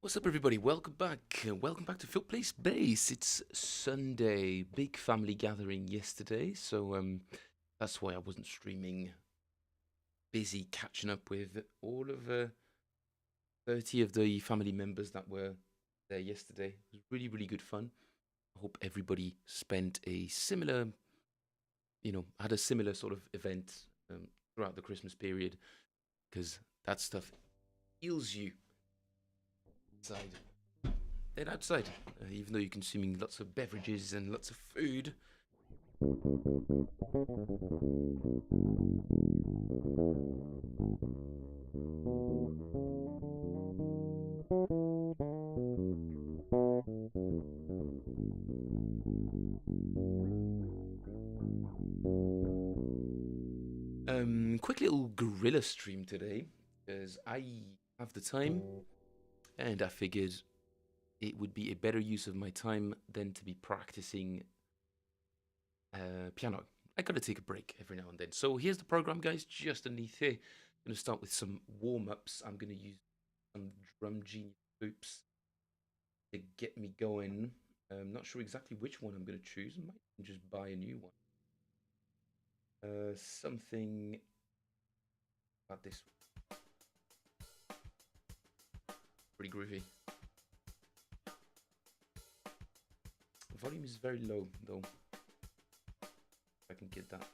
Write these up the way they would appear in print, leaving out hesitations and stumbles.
What's up, everybody? Welcome back. Welcome back to Phil Place Base. It's Sunday, big family gathering yesterday, so that's why I wasn't streaming. Busy catching up with all of 30 of the family members that were there yesterday. It was really, really good fun. I hope everybody spent a similar, had a similar sort of event throughout the Christmas period, because that stuff heals you inside. Then outside, even though you're consuming lots of beverages and lots of food. Quick little Guerilla stream today, because I have the time, and I figured it would be a better use of my time than to be practicing piano. I gotta take a break every now and then. So here's the program, guys, just underneath here. I'm gonna start with some warm-ups. I'm gonna use some Drum Genius loops to get me going. I'm not sure exactly which one I'm gonna choose. I might just buy a new one. Something about this one. Pretty groovy. The volume is very low, though. If I can get that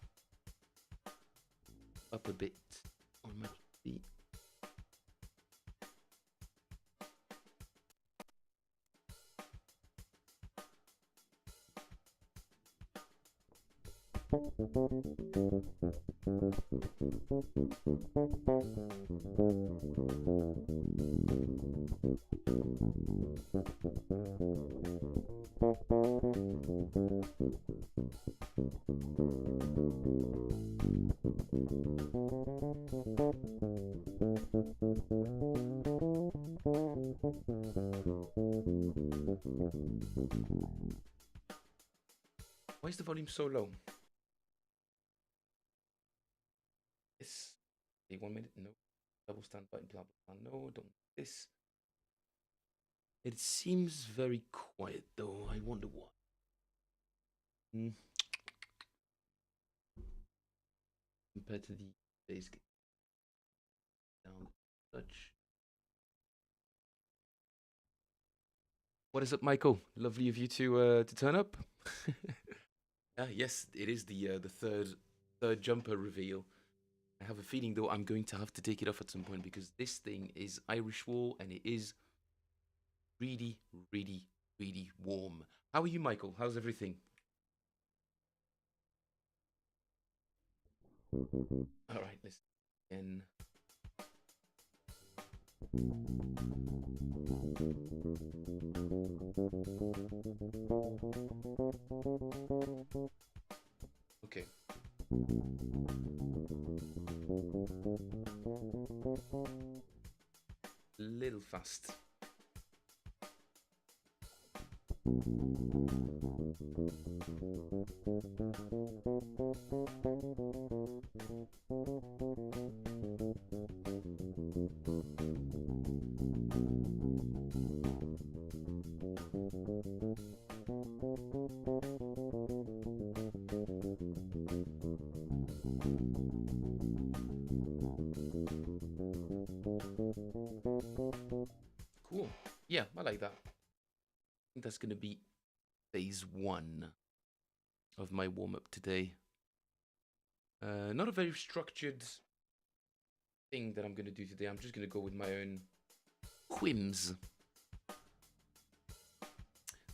up a bit on my feet. Why is the volume so low? This. Okay, 1 minute. No. Double stand button. Blah blah blah. No, don't. This. It seems very quiet, though. I wonder why. Compared to the bass down such. What is up, Michael? Lovely of you to turn up. Yes, it is the third jumper reveal. I have a feeling, though, I'm going to have to take it off at some point because this thing is Irish wool and it is really, really, really warm. How are you, Michael? How's everything? All right, let's begin. Okay. Little fast. Cool. Yeah, I like that. I think that's going to be phase 1 of my warm-up today. Not a very structured thing that I'm going to do today. I'm just going to go with my own whims.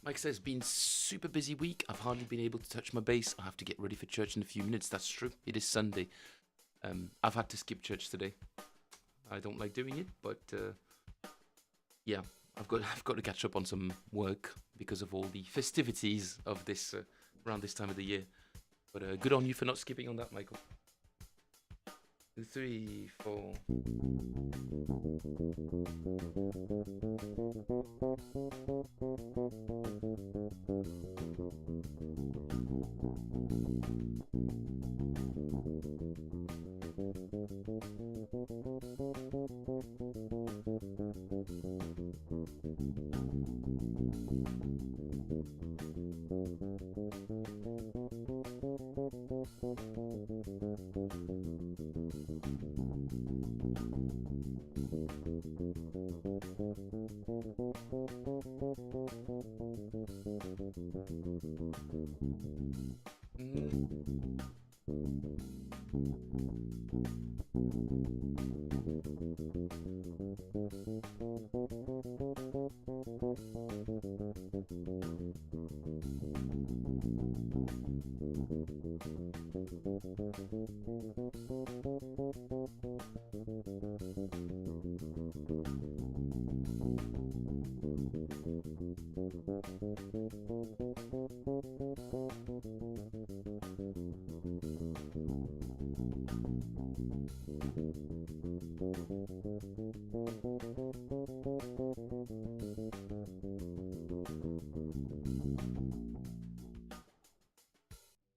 Mike says, been super busy week. I've hardly been able to touch my bass. I have to get ready for church in a few minutes. That's true. It is Sunday. I've had to skip church today. I don't like doing it, but yeah, I've got to catch up on some work because of all the festivities of this around this time of the year. But good on you for not skipping on that, Michael. 2, 3, 4.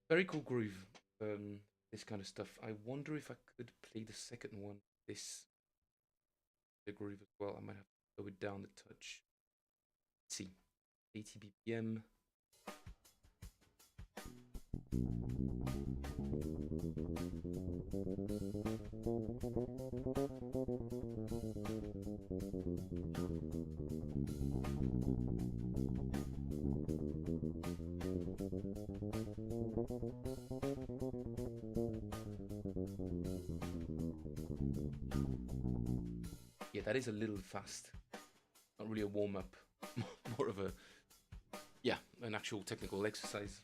Very cool groove. This kind of stuff. I wonder if I could play the second one. This the groove as well. I might have to lower it down the touch. Let's see, 80 BPM. Yeah, that is a little fast. Not really a warm up, more of a, yeah, an actual technical exercise.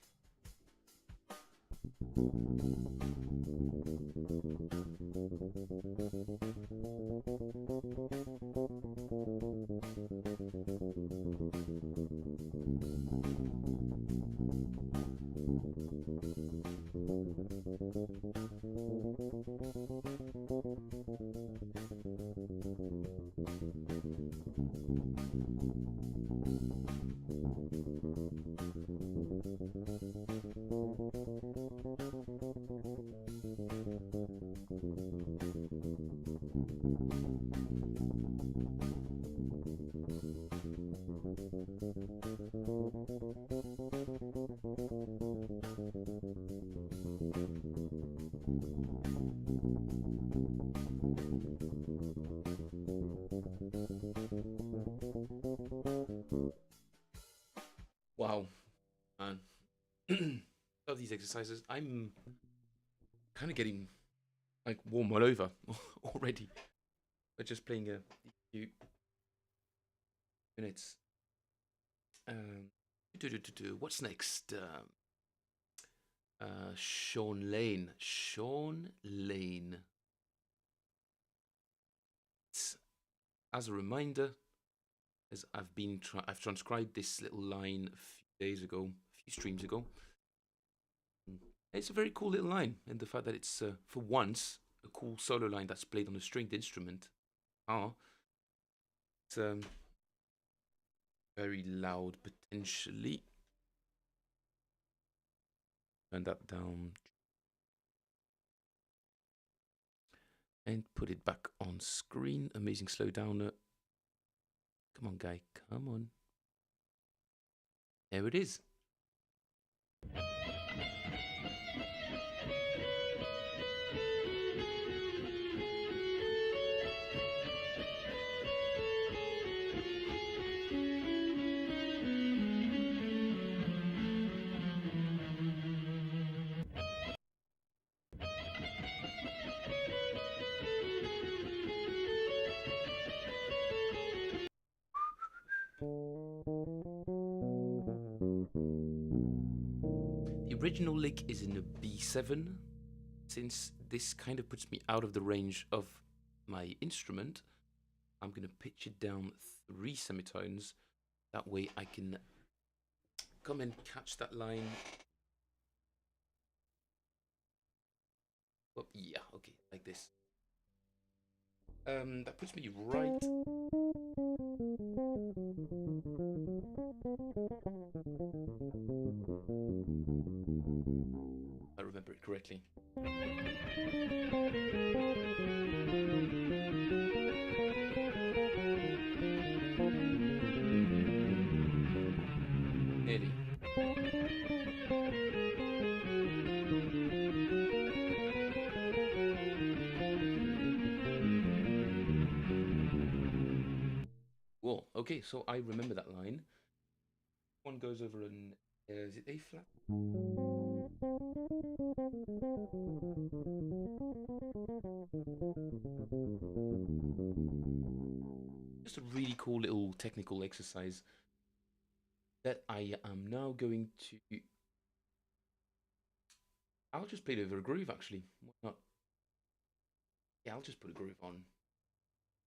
Wow, man. Love these exercises. I'm kind of getting like warm all over already. But just playing a few minutes. What's next? Sean Lane. Sean Lane. As a reminder, as I've transcribed this little line a few days ago, a few streams ago. It's a very cool little line, and the fact that it's for once a cool solo line that's played on a stringed instrument. It's very loud potentially. Turn that down and put it back on screen. Amazing slow downer. Come on, guy, come on. There it is. The original lick is in a B7. Since this kind of puts me out of the range of my instrument, I'm going to pitch it down 3 semitones. That way I can come and catch that line. Oh, yeah, okay, like this. That puts me right. I remember it correctly. Nearly. Whoa, okay, so I remember that line. One goes over an, is it A flat? Just a really cool little technical exercise that I am now going to. I'll just play it over a groove actually. Why not? Yeah, I'll just put a groove on.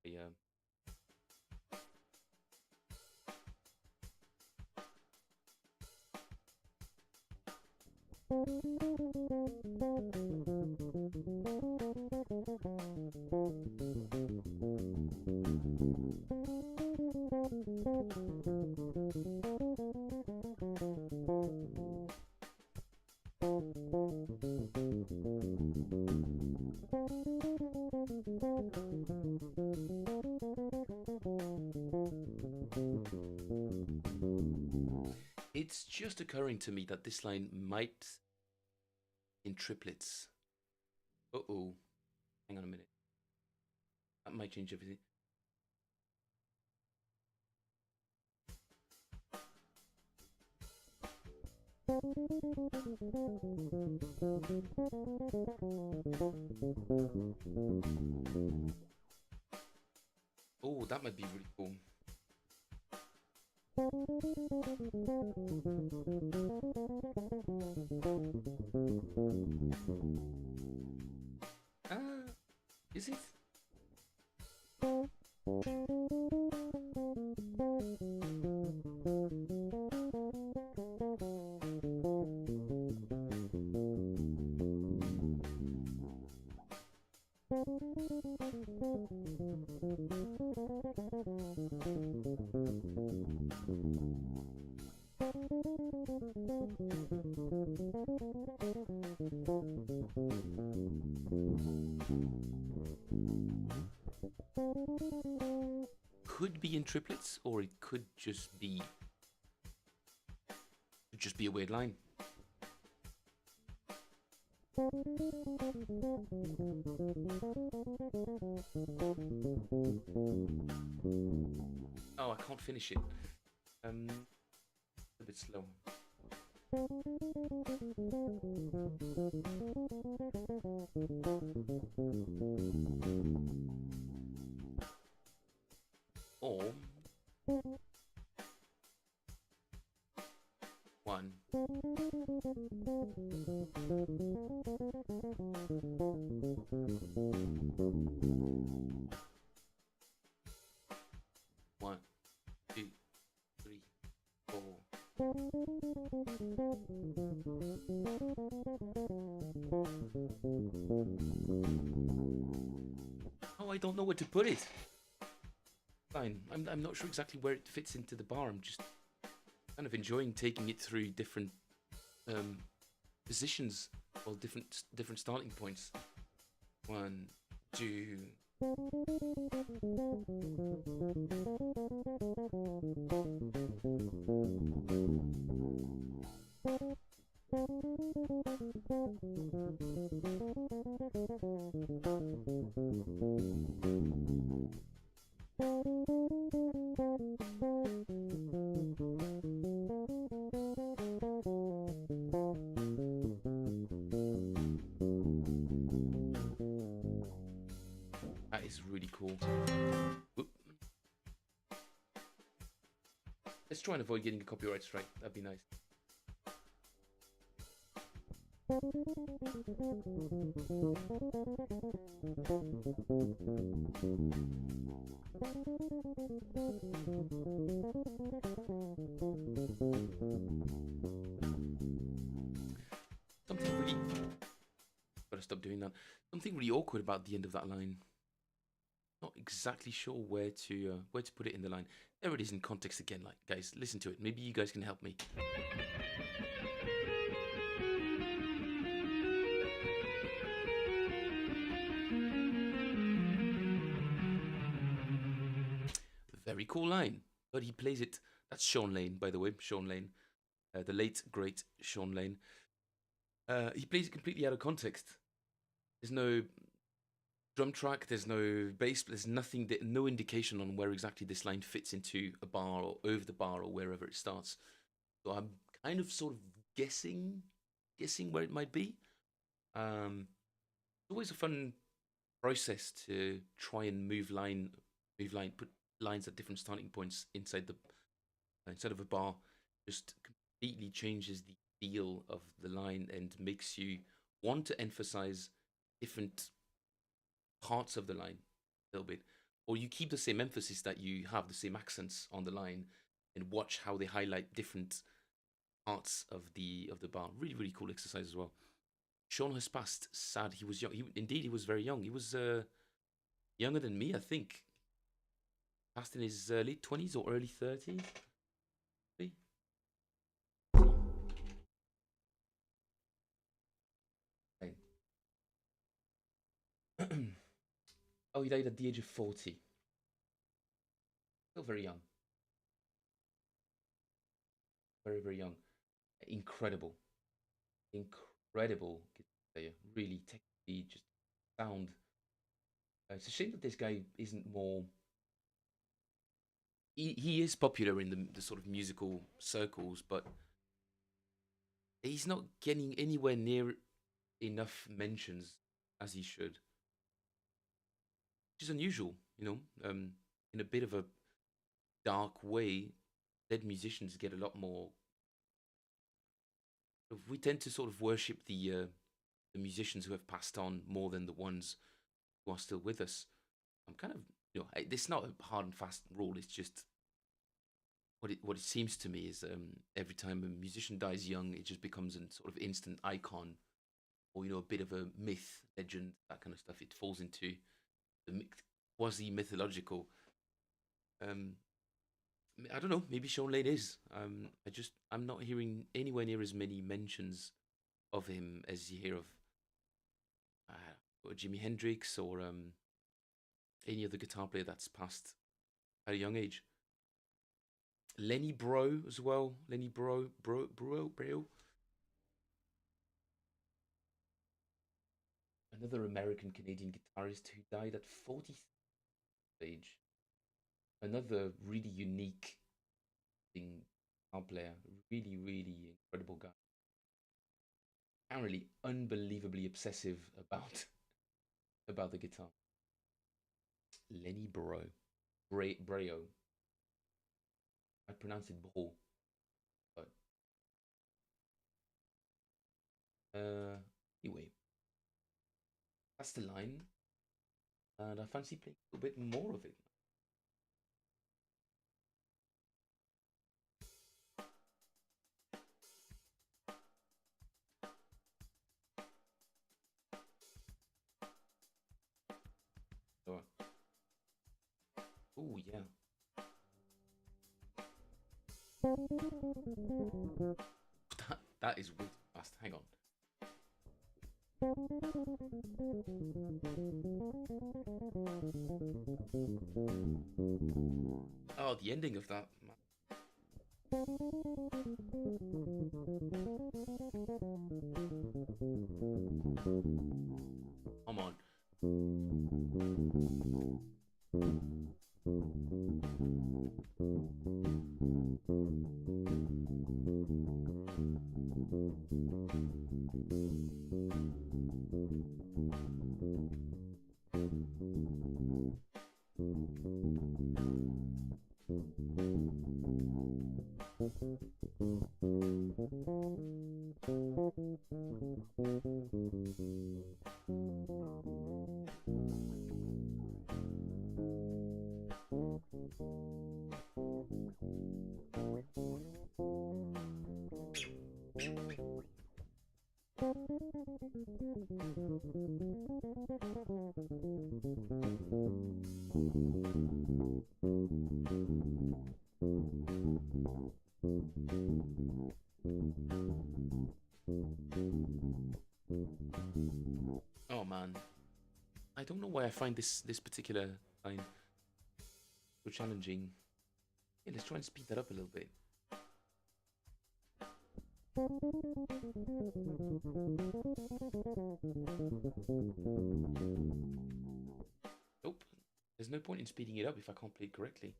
Yeah. It's just occurring to me that this line might in triplets. Uh-oh. Hang on a minute. That might change everything. Oh, that might be really cool. Is it? Could be in triplets, or it could just be a weird line. Oh, I can't finish it. A bit slow. Or one. One, two, three, four. Oh, I don't know where to put it. Fine. I'm not sure exactly where it fits into the bar. I'm just kind of enjoying taking it through different positions or different starting points. One, two. That is really cool. Oop. Let's try and avoid getting a copyright strike. That'd be nice. Something really... Gotta stop doing that. Something really awkward about the end of that line. Not exactly sure where to put it in the line. There it is in context again. Like, guys, listen to it. Maybe you guys can help me. Very cool line, but he plays it. That's Sean Lane, by the way. Sean Lane. the late great Sean Lane. He plays it completely out of context. There's no drum track, there's no bass, there's nothing, no indication on where exactly this line fits into a bar or over the bar or wherever it starts. So I'm kind of sort of guessing where it might be. It's always a fun process to try and put lines at different starting points inside of a bar. Just completely changes the feel of the line and makes you want to emphasize different parts of the line a little bit, or you keep the same emphasis that you have the same accents on the line, and watch how they highlight different parts of the bar. Really, really cool exercise as well. Sean has passed. Sad, he was young. He was very young. He was younger than me, I think. Passed in his late 20s or early 30s. Oh, he died at the age of 40. Still very young. Very, very young. Incredible. Incredible guitar player. Really technically just sound. It's a shame that this guy isn't more. He is popular in the sort of musical circles, but he's not getting anywhere near enough mentions as he should, which is unusual, in a bit of a dark way. Dead musicians get a lot more. We tend to sort of worship the musicians who have passed on more than the ones who are still with us. I'm kind of, it's not a hard and fast rule. It's just what it seems to me is every time a musician dies young, it just becomes a sort of instant icon, or a bit of a myth, legend, that kind of stuff. It falls into the quasi mythological. Um, I don't know. Maybe Sean Lane is. I'm not hearing anywhere near as many mentions of him as you hear of Jimi Hendrix or any other guitar player that's passed at a young age. Lenny Bro as well. Lenny Bro. Another American Canadian guitarist who died at 40 age. Another really unique guitar player. Really, really incredible guy. Apparently unbelievably obsessive about about the guitar. Lenny Breo. I pronounce it Bro, but anyway, that's the line, and I fancy playing a little bit more of it. So, oh yeah. That is way fast. Hang on. Oh, the ending of that. Come on. Oh man, I don't know why I find this particular line so challenging. Yeah, let's try and speed that up a little bit. Nope. There's no point in speeding it up if I can't play it correctly.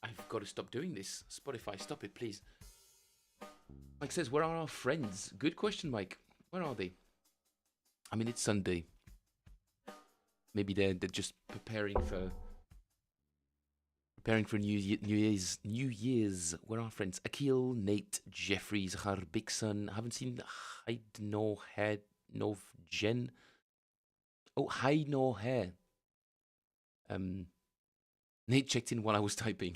I've got to stop doing this. Spotify, stop it, please. Mike says, where are our friends? Good question, Mike. Where are they? I mean, it's Sunday. Maybe they're just preparing for New Year's. Where are our friends? Akil, Nate, Jeffries, Har Big Son. Haven't seen Hide No Head No Jen. Oh, Hide No Hair. Nate checked in while I was typing.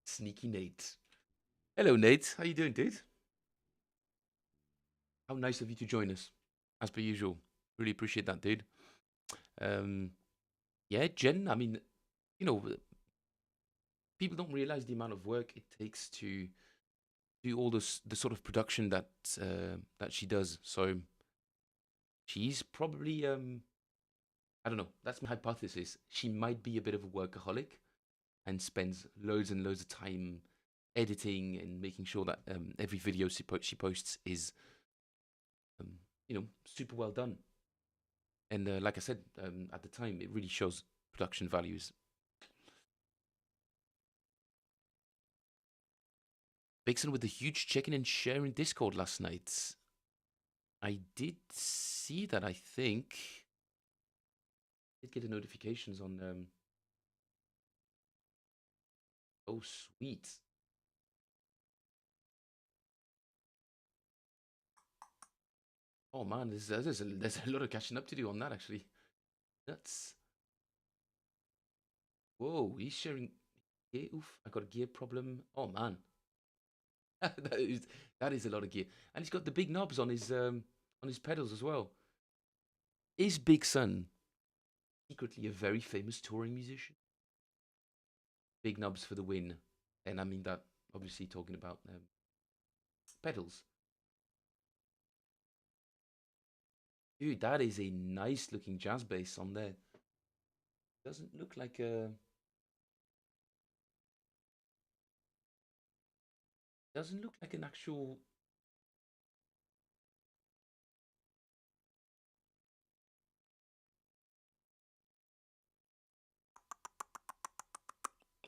Sneaky Nate. Hello, Nate. How you doing, dude? How nice of you to join us, as per usual. Really appreciate that, dude. Yeah, Jen. I mean, you know, people don't realize the amount of work it takes to do all the sort of production that she does. So she's probably I don't know. That's my hypothesis. She might be a bit of a workaholic and spends loads and loads of time editing and making sure that every video she posts is super well done. And like I said at the time, it really shows production values. Vixen with a huge check-in and share in Discord last night. I did see that, I think. I did get the notifications on... Oh, sweet. Oh, man, there's a lot of catching up to do on that, actually. That's... Whoa, he's sharing... Gear. Oof, I got a gear problem. Oh, man. that is a lot of gear. And he's got the big knobs on his pedals as well. Is Big Son secretly a very famous touring musician? Big knobs for the win. And I mean that, obviously, talking about pedals. Dude, that is a nice looking jazz bass on there. Doesn't look like a... Doesn't look like an actual...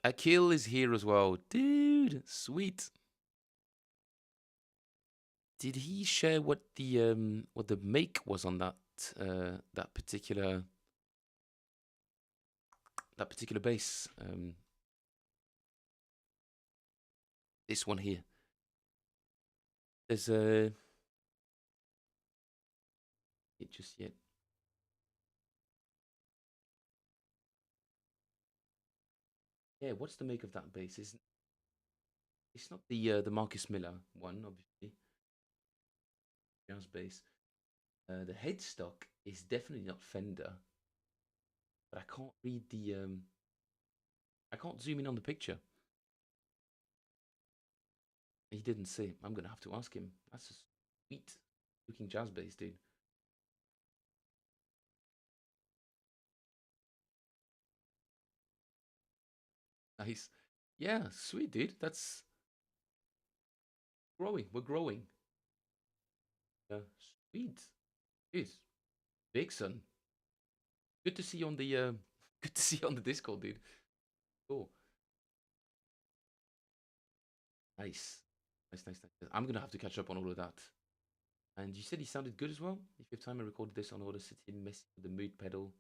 Akil is here as well. Dude, sweet. Did he share what the make was on that particular bass? This one here. There's it just yet. Yeah, what's the make of that bass? It's not the Marcus Miller one, obviously. Jazz bass. The headstock is definitely not Fender, but I can't read the I can't zoom in on the picture. He didn't say. I'm gonna have to ask him. That's a sweet looking jazz bass, dude. Nice. Yeah, sweet, dude. That's growing. We're growing. Yeah, sweet. Dude, Vixen. Good to see you on the good to see you on the Discord, dude. Cool. Nice. Nice, nice, nice. I'm gonna have to catch up on all of that. And you said he sounded good as well? If you have time, I recorded this on Order City messing with the mood pedal.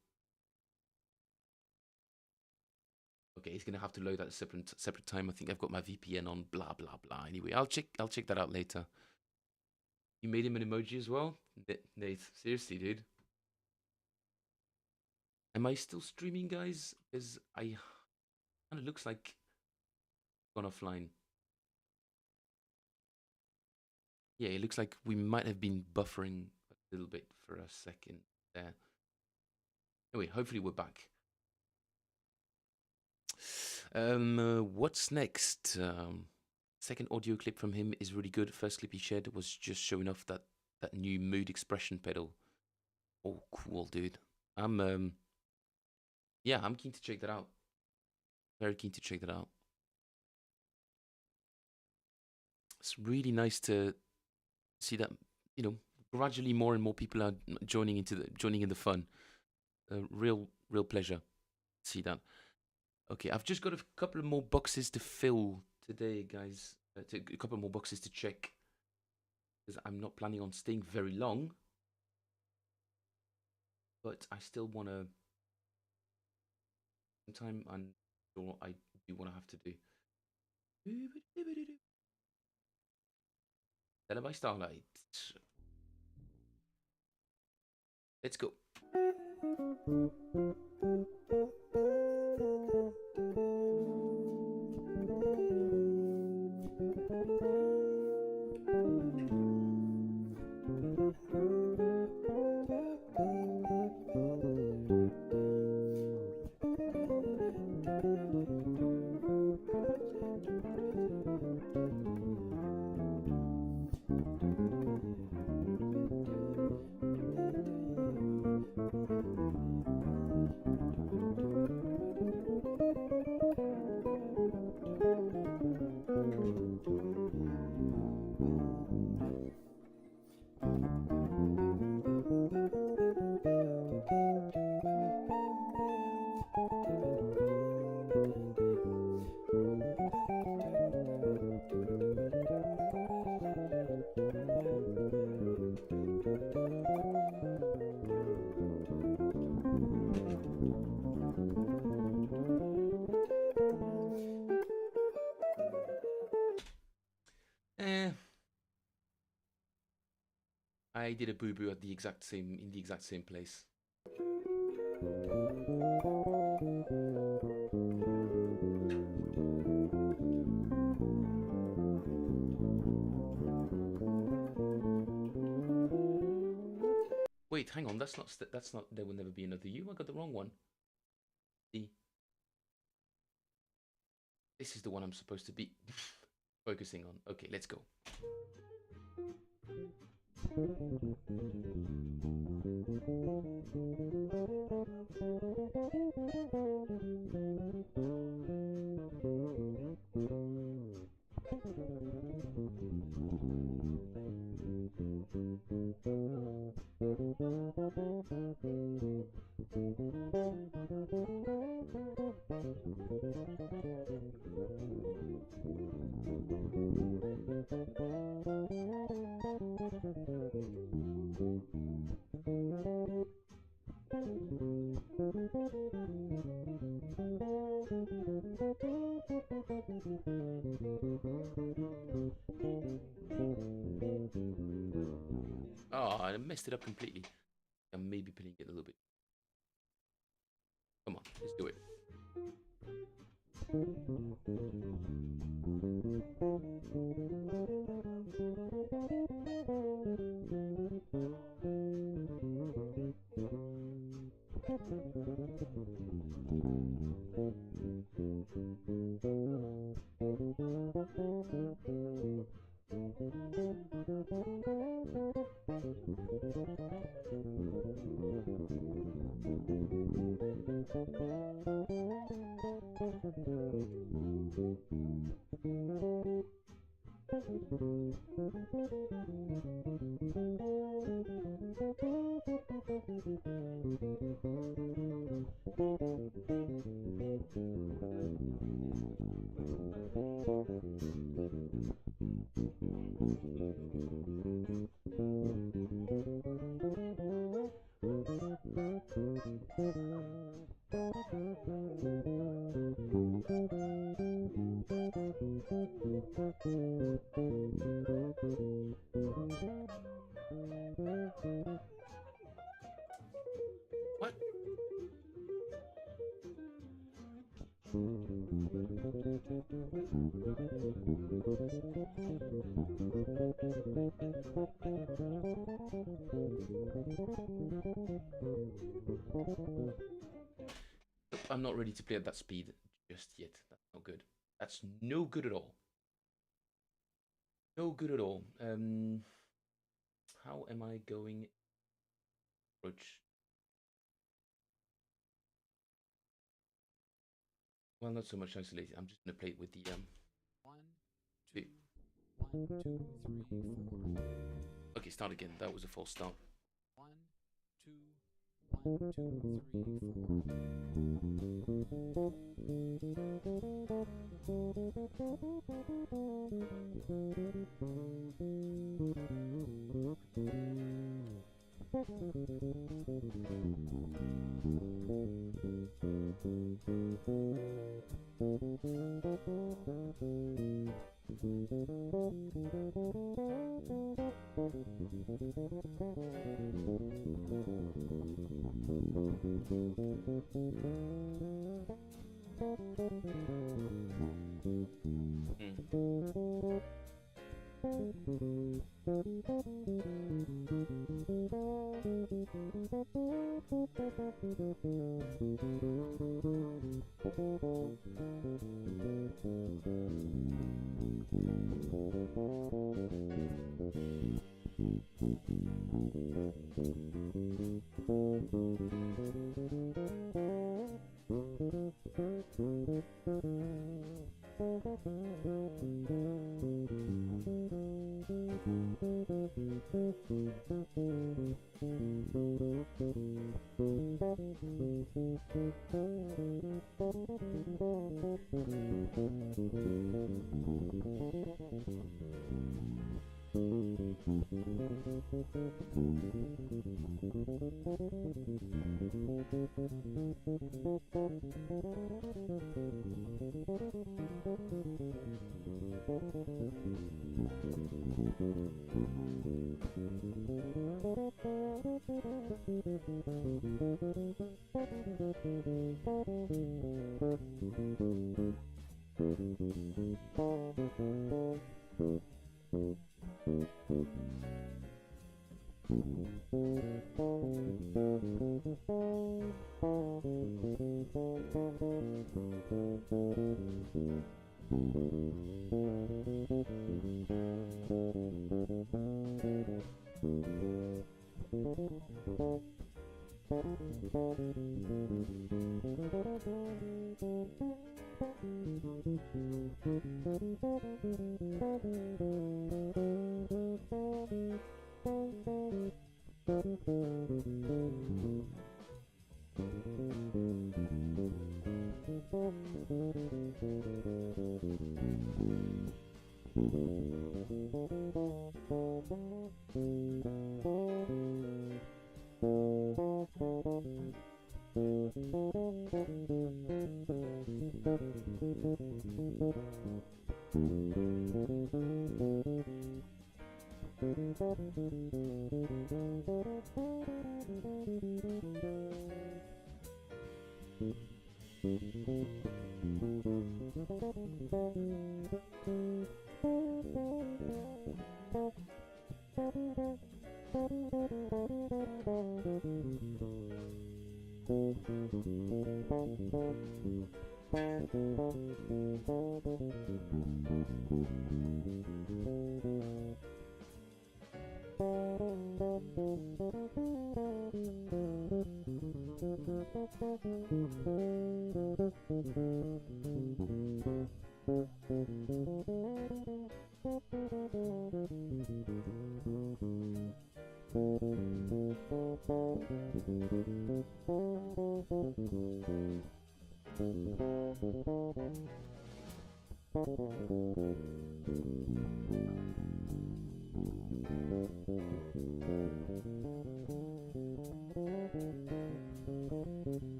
Okay, he's gonna have to load that at a separate time. I think I've got my VPN on, blah blah blah. Anyway, I'll check that out later. You made him an emoji as well? Nate, seriously, dude. Am I still streaming, guys? Because I kind of looks like gone offline. Yeah, it looks like we might have been buffering a little bit for a second there. Anyway, hopefully we're back. What's next? Second audio clip from him is really good. First clip he shared was just showing off that new mood expression pedal. Oh, cool, dude. Yeah, I'm keen to check that out. Very keen to check that out. It's really nice to see that, you know, gradually more and more people are joining in the fun. Real pleasure to see that. Okay, I've just got a couple of more boxes to fill today, guys. A couple more boxes to check because I'm not planning on staying very long, but I still want to. Sometime I'm sure I do want to have to do. Televised Starlight. Let's go. I did a boo-boo at the exact same place. Wait, hang on. That's not. There will never be another you. I got the wrong one. This is the one I'm supposed to be focusing on. Okay, let's go. Oh, I messed it up completely. I'm maybe putting it a little bit. Come on, let's do it. I'm not ready to play at that speed just yet. That's not good. That's no good at all. No good at all. How am I going? Approach. Well, not so much isolated. I'm just gonna play it with the 1, 2, 1, 2, 3, 4. Okay, start again. That was a false start. 1, 2, 1, 2,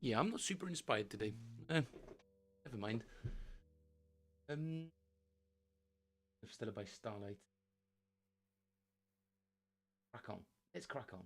Yeah, I'm not super inspired today. Never mind. Stella by Starlight. Crack on. Let's crack on.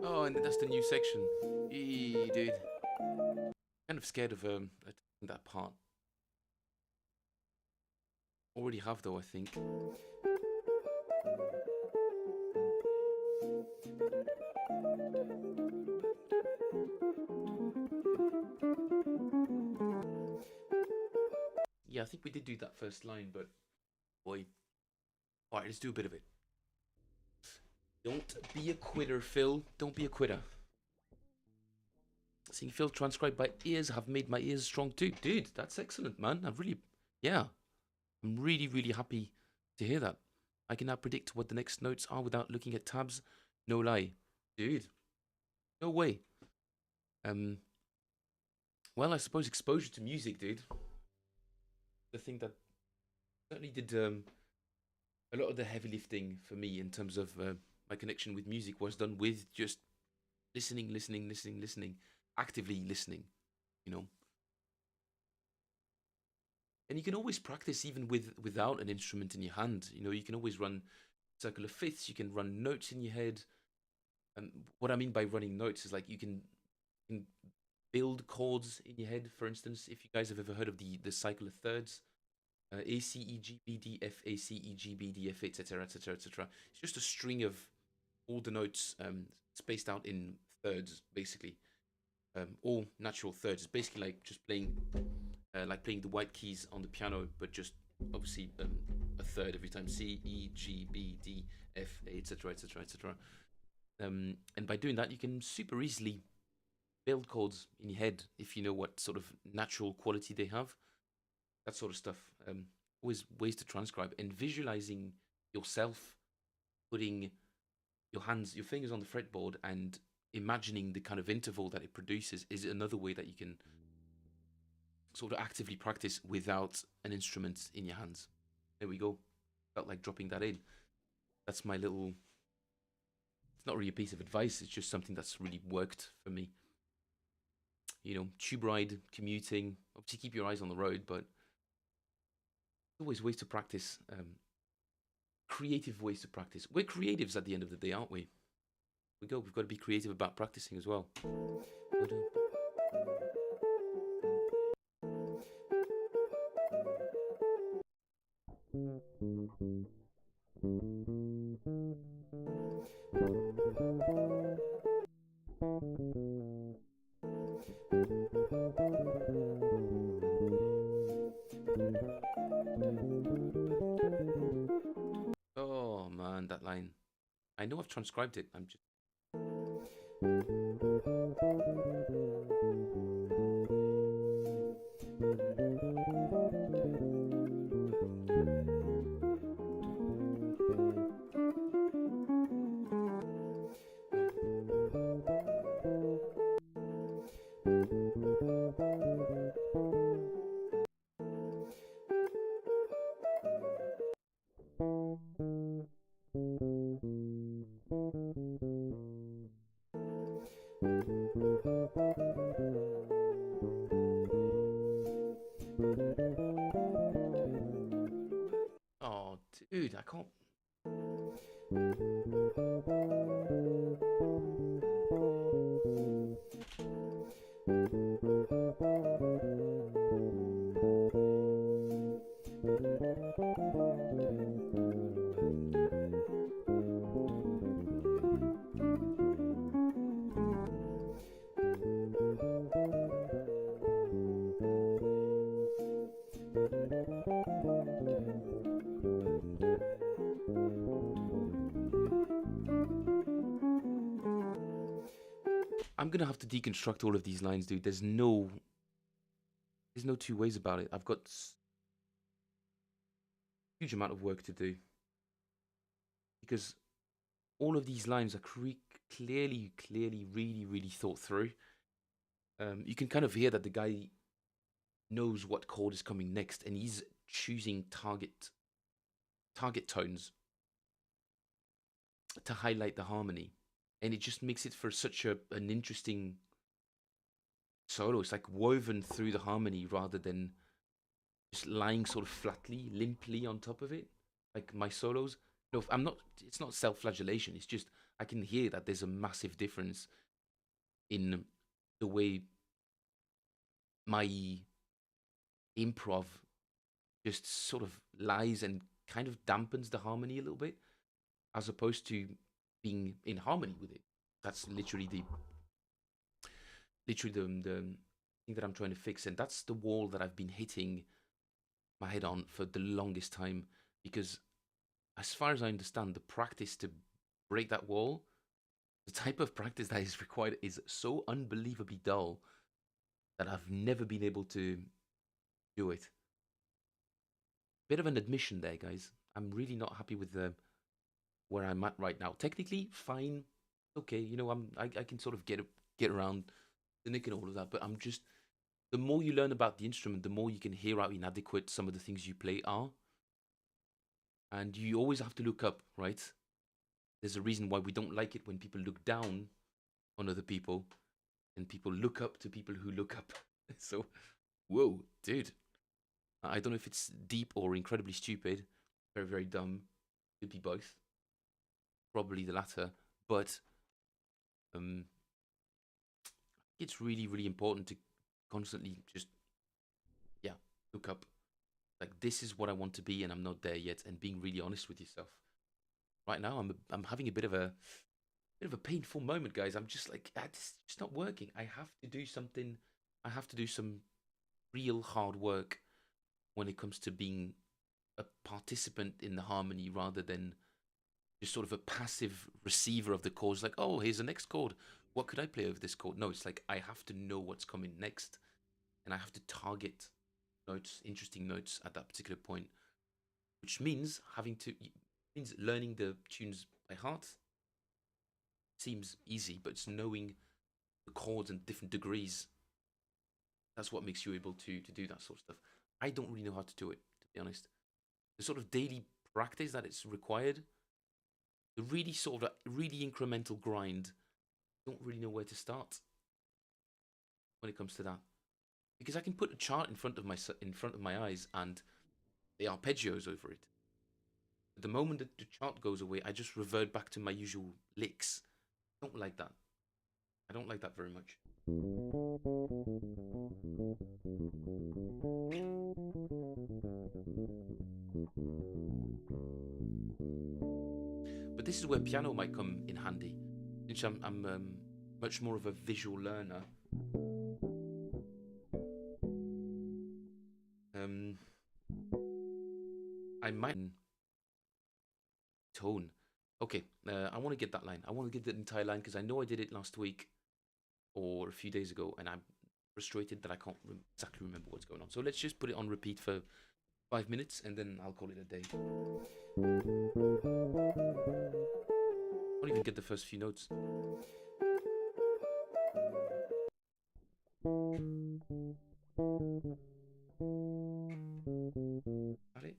Oh, and that's the new section. Eee, dude. Kind of scared of attacking that part. Already have though, I think. Yeah, I think we did do that first line, but boy. Alright, let's do a bit of it. Don't be a quitter, Phil. Don't be a quitter. Seeing Phil transcribed by ears have made my ears strong too. Dude, that's excellent, man. I'm really, really happy to hear that. I can now predict what the next notes are without looking at tabs. No lie. Dude. No way. Well, I suppose exposure to music, dude. The thing that certainly did a lot of the heavy lifting for me in terms of my connection with music was done with just listening, actively listening, you know. And you can always practice even without an instrument in your hand. You know, you can always run circle of fifths. You can run notes in your head. And what I mean by running notes is like you can build chords in your head. For instance, if you guys have ever heard of the cycle of thirds, A C E G B D F A C E G B D F etc etc etc. It's just a string of all the notes spaced out in thirds, basically, all natural thirds. It's basically like playing the white keys on the piano, but just obviously a third every time. C E G B D F etc etc etc. And by doing that, you can super easily build chords in your head if you know what sort of natural quality they have. That sort of stuff. Always ways to transcribe and visualizing yourself putting your fingers on the fretboard and imagining the kind of interval that it produces is another way that you can sort of actively practice without an instrument in your hands. There we go. Felt like dropping that in. That's my little. It's not really a piece of advice. It's just something that's really worked for me. You know, tube ride, commuting. Obviously, keep your eyes on the road, but always ways to practice. Creative ways to practice. We're creatives at the end of the day, aren't we? We've got to be creative about practicing as well. Oh man, that line. I know I've transcribed it. I'm just. I'm gonna have to deconstruct all of these lines, dude. There's no two ways about it. I've got huge amount of work to do because all of these lines are clearly, really thought through. You can kind of hear that the guy knows what chord is coming next, and he's choosing target tones to highlight the harmony, and it just makes it for such an interesting solo. It's like woven through the harmony rather than just lying sort of flatly, limply on top of it. Like my solos. No, I'm not. It's not self-flagellation. It's just I can hear that there's a massive difference in the way my improv just sort of lies and kind of dampens the harmony a little bit, as opposed to being in harmony with it. That's literally the thing that I'm trying to fix, and that's the wall that I've been hitting my head on for the longest time. Because, as far as I understand, the practice to break that wall, the type of practice that is required, is so unbelievably dull that I've never been able to do it. Bit of an admission there, guys. I'm really not happy with where I'm at right now. Technically, fine, okay. You know, I can sort of get around the nick and all of that. But I'm just, the more you learn about the instrument, the more you can hear how inadequate some of the things you play are. And you always have to look up, right? There's a reason why we don't like it when people look down on other people, and people look up to people who look up. So, whoa, dude. I don't know if it's deep or incredibly stupid, very dumb. Could be both. Probably the latter. But it's really important to constantly just, yeah, look up. Like, this is what I want to be, and I'm not there yet. And being really honest with yourself. Right now, I'm having a bit of a painful moment, guys. I'm just like, it's just not working. I have to do something. I have to do some real hard work when it comes to being a participant in the harmony rather than just sort of a passive receiver of the chords. Like, oh, here's the next chord. What could I play over this chord? No, it's like I have to know what's coming next, and I have to target notes, interesting notes at that particular point, which means means learning the tunes by heart. Seems easy, but it's knowing the chords and different degrees. That's what makes you able to do that sort of stuff. I don't really know how to do it, to be honest. The sort of daily practice that it's required, the really sort of really incremental grind, I don't really know where to start when it comes to that. Because I can put a chart in front of my eyes and the arpeggios over it. But the moment that the chart goes away, I just revert back to my usual licks. I don't like that. I don't like that very much. But this is where piano might come in handy, since I'm much more of a visual learner. I might tone. Okay, I want to get that line. I want to get the entire line because I know I did it last week or a few days ago, and I'm frustrated that I can't exactly remember what's going on. So let's just put it on repeat for 5 minutes, and then I'll call it a day. I won't even get the first few notes. Got it?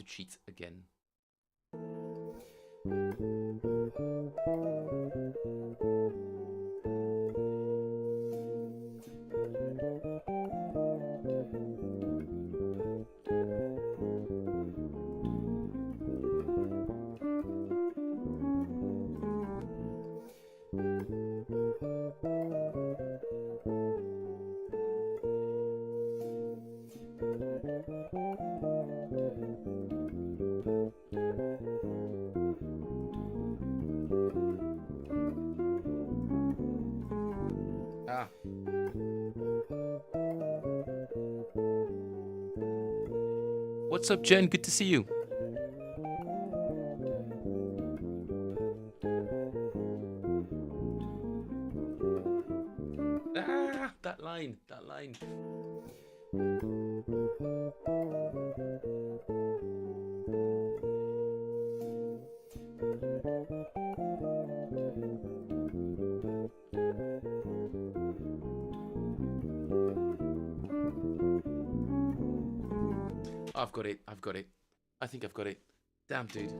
cheat again. Ah. What's up, Jen? Good to see you. Ah, that line, that line. I've got it. I've got it. I think I've got it. Damn, dude.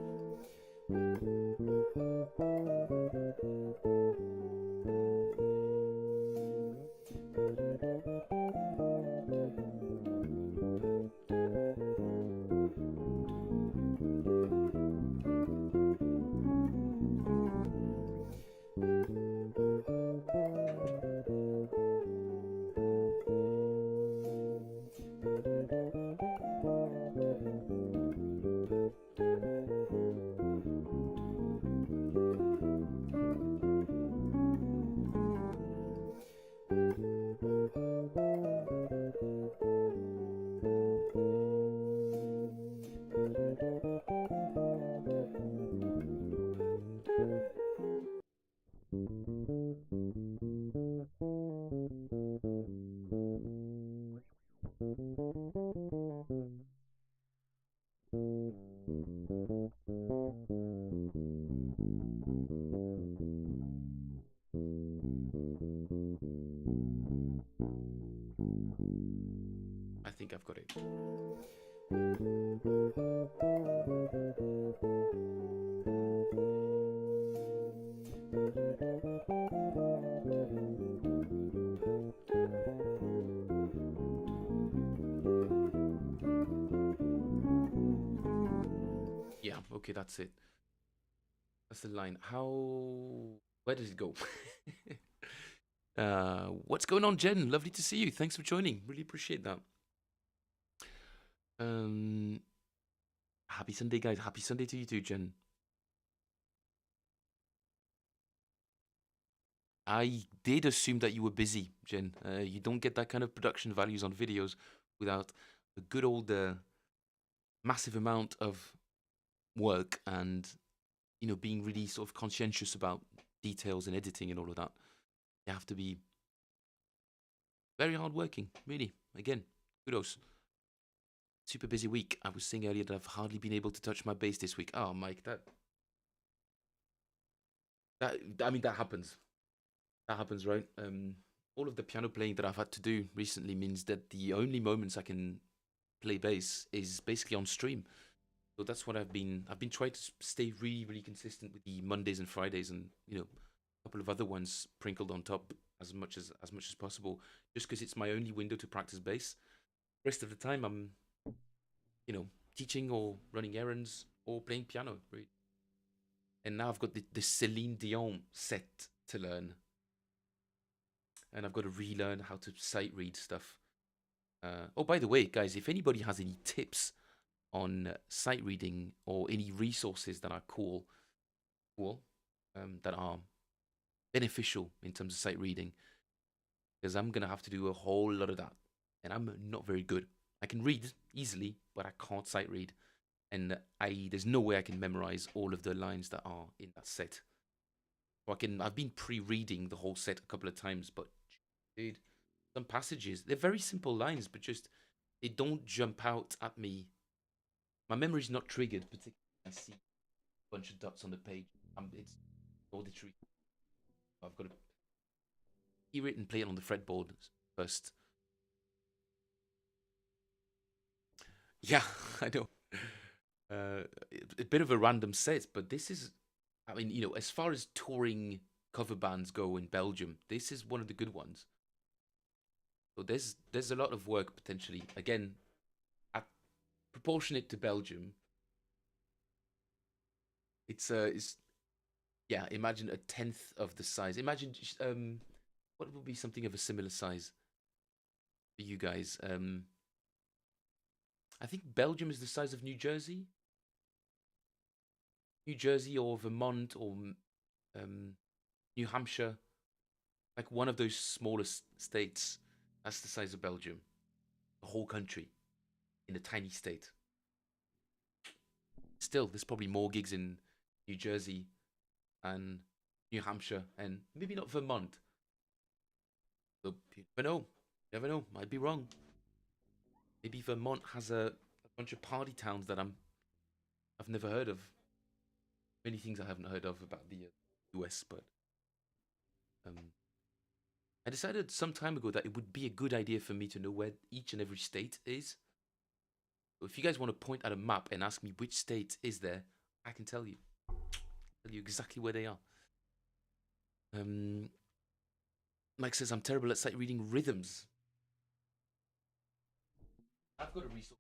I think I've got it. Yeah, okay, that's it. That's the line. Where does it go? What's going on, Jen? Lovely to see you. Thanks for joining. Really appreciate that. Happy Sunday, guys. Happy Sunday to you too, Jen. I did assume that you were busy, Jen. You don't get that kind of production values on videos without a good old massive amount of work and being really sort of conscientious about details and editing and all of that. You have to be very hardworking, really. Again, kudos. Super busy week. I was saying earlier that I've hardly been able to touch my bass this week. Oh, Mike, that happens. That happens, right? All of the piano playing that I've had to do recently means that the only moments I can play bass is basically on stream. So that's what I've been trying to stay really, really consistent with the Mondays and Fridays, and a couple of other ones sprinkled on top as much as possible, just because it's my only window to practice bass. The rest of the time, I'm teaching or running errands or playing piano, really. And now I've got the Celine Dion set to learn, and I've got to relearn how to sight read stuff. Oh, by the way, guys, if anybody has any tips on sight reading or any resources that are cool, that are beneficial in terms of sight reading, because I'm gonna have to do a whole lot of that, and I'm not very good. I can read easily, but I can't sight read, and there's no way I can memorize all of the lines that are in that set. So I've been pre-reading the whole set a couple of times, but dude, some passages, they're very simple lines, but just they don't jump out at me. My memory's not triggered, particularly when I see a bunch of dots on the page. It's auditory. I've got to hear it and play it on the fretboard first. Yeah, I know. Uh, a bit of a random set, but this is, I mean, you know, as far as touring cover bands go in Belgium, this is one of the good ones. So there's a lot of work potentially. Again, at proportionate to Belgium, it's yeah. Imagine a tenth of the size. Imagine what would be something of a similar size for you guys? I think Belgium is the size of New Jersey, New Jersey or Vermont or um, New Hampshire, like one of those smallest states. That's the size of Belgium, the whole country in a tiny state. Still, there's probably more gigs in New Jersey and New Hampshire and maybe not Vermont. But you never know. You never know. Might be wrong. Maybe Vermont has a bunch of party towns that I've never heard of. Many things I haven't heard of about the US, but um, I decided some time ago that it would be a good idea for me to know where each and every state is. So if you guys want to point at a map and ask me which state is there, I can tell you exactly where they are. Um, Mike says I'm terrible at sight reading rhythms. I've got a resource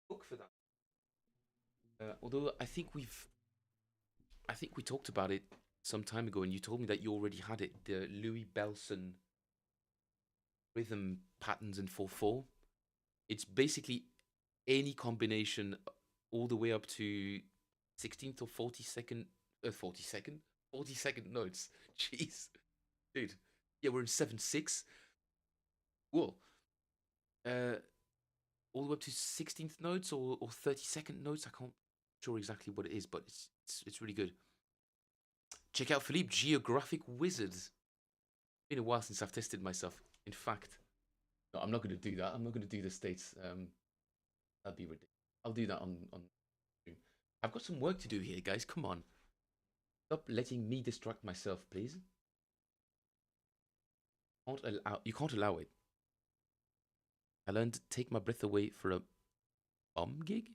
book for that. Although I think we talked about it some time ago, and you told me that you already had it. The Louis Belson rhythm patterns in 4/4. It's basically any combination all the way up to 16th or 42nd, 42nd, 42nd notes. Jeez, dude. Yeah, we're in 7/6. Whoa. Uh, all the way up to 16th notes or 32nd notes. I can't sure exactly what it is, but it's really good. Check out Philippe Geographic Wizards. Been a while since I've tested myself. In fact, no, I'm not going to do that. I'm not going to do the states. That'd be ridiculous. I'll do that on stream. I've got some work to do here, guys. Come on, stop letting me distract myself, please. You can't allow it. I learned to take my breath away for a mom gig.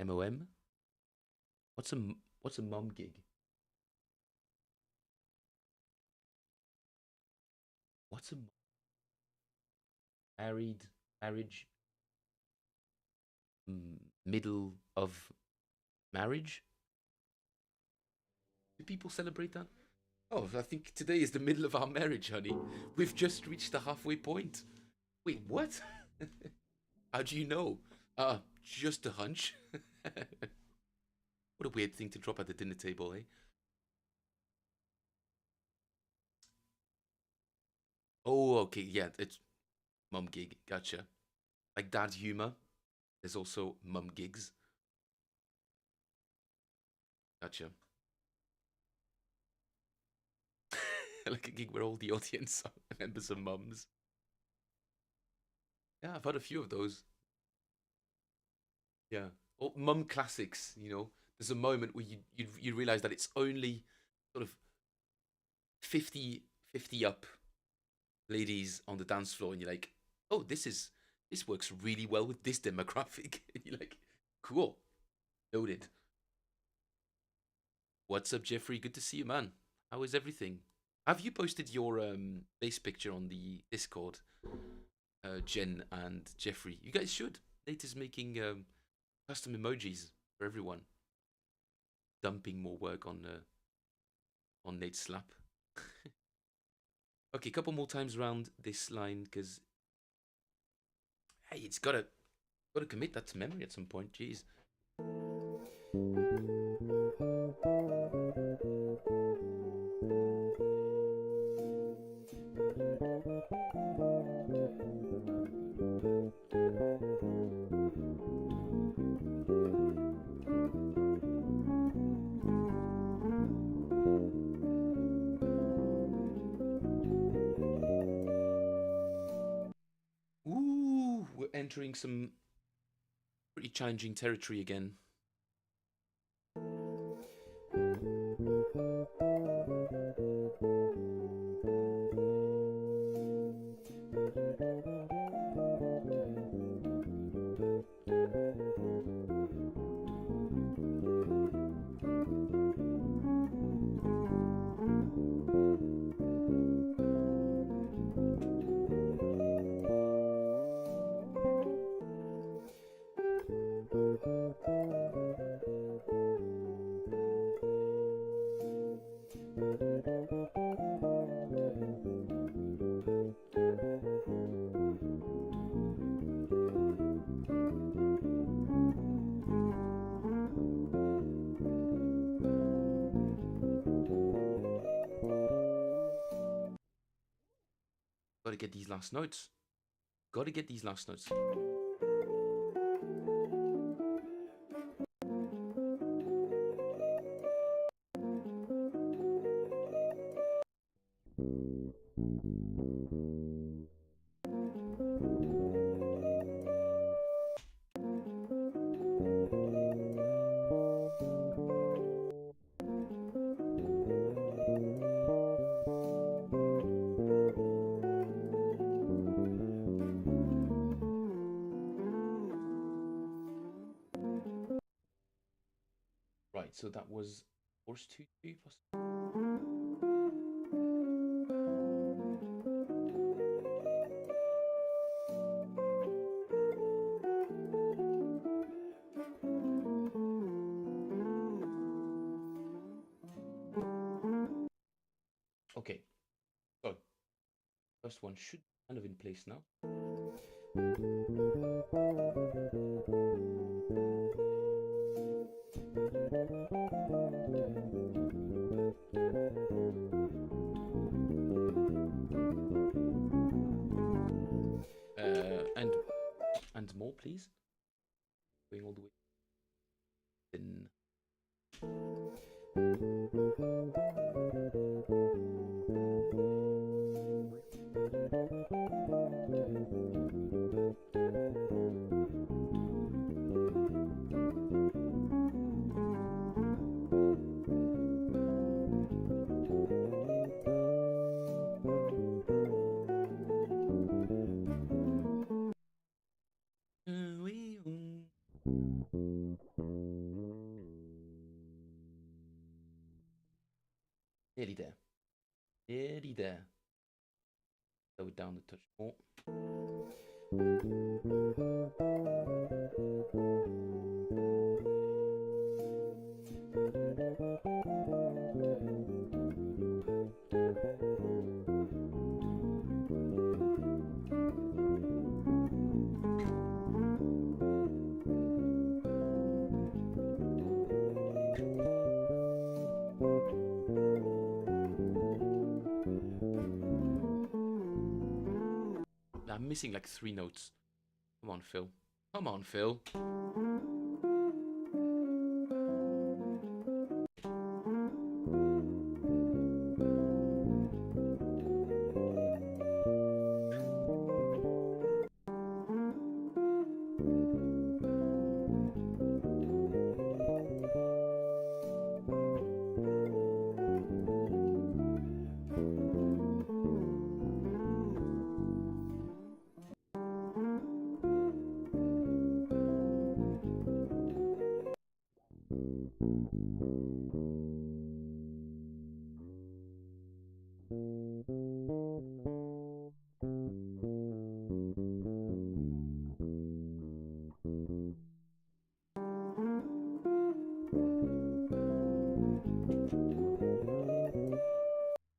MOM. What's a mom gig? What's a married marriage? Middle of marriage? Do people celebrate that? Oh, I think today is the middle of our marriage, honey. We've just reached the halfway point. Wait, what? How do you know? Just a hunch. What a weird thing to drop at the dinner table, eh? Oh, okay, yeah, it's mum gig. Gotcha. Like dad humor. There's also mum gigs. Gotcha. Like a gig where all the audience are members are mums. Yeah, I've had a few of those. Yeah. Or mum classics, you know. There's a moment where you realize that it's only sort of 50 up ladies on the dance floor and you're like, "Oh, this works really well with this demographic." And you're like, "Cool. Noted." What's up, Jeffrey? Good to see you, man. How is everything? Have you posted your base picture on the Discord, Jen and Jeffrey? You guys should. Nate is making custom emojis for everyone. Dumping more work on Nate's slap. Okay, a couple more times around this line because hey, it's gotta commit that to memory at some point. Jeez. Ooh, we're entering some pretty challenging territory again. gotta get these last notes. Gotta get these last notes. Right, so that was horse 2 3 plus. Okay, so first one should be kind of in place now. And more, please. Going all the way in. Nearly there. Nearly there. Slow it down a touch more. I'm missing like 3 notes. Come on, Phil. Come on, Phil.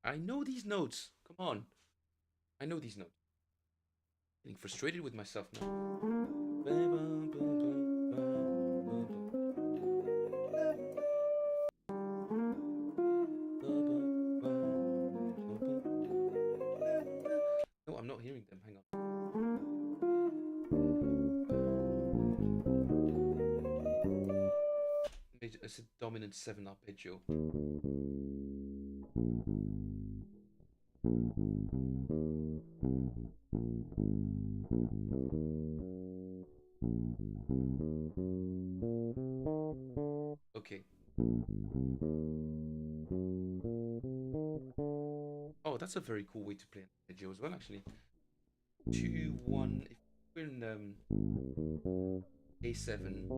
I know these notes. Come on. I know these notes. Getting frustrated with myself now. No, I'm not hearing them. Hang on. It's a dominant 7 arpeggio. Okay. Oh, that's a very cool way to play an arpeggio as well, actually. 2 1. If we're in A7,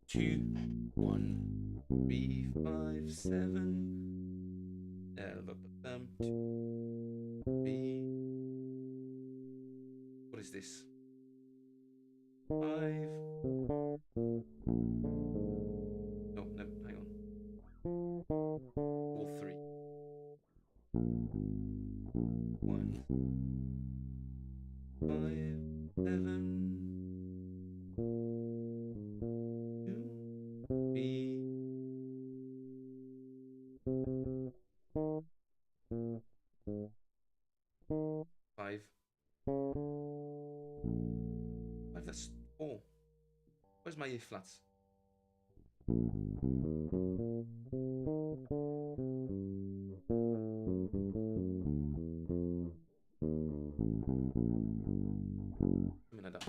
2 1 3 5 7. 2 3. What is this? 5. No, no, hang on. 4 3. 1 5 7. 2 3. Where's my A flats? I mean, I don't.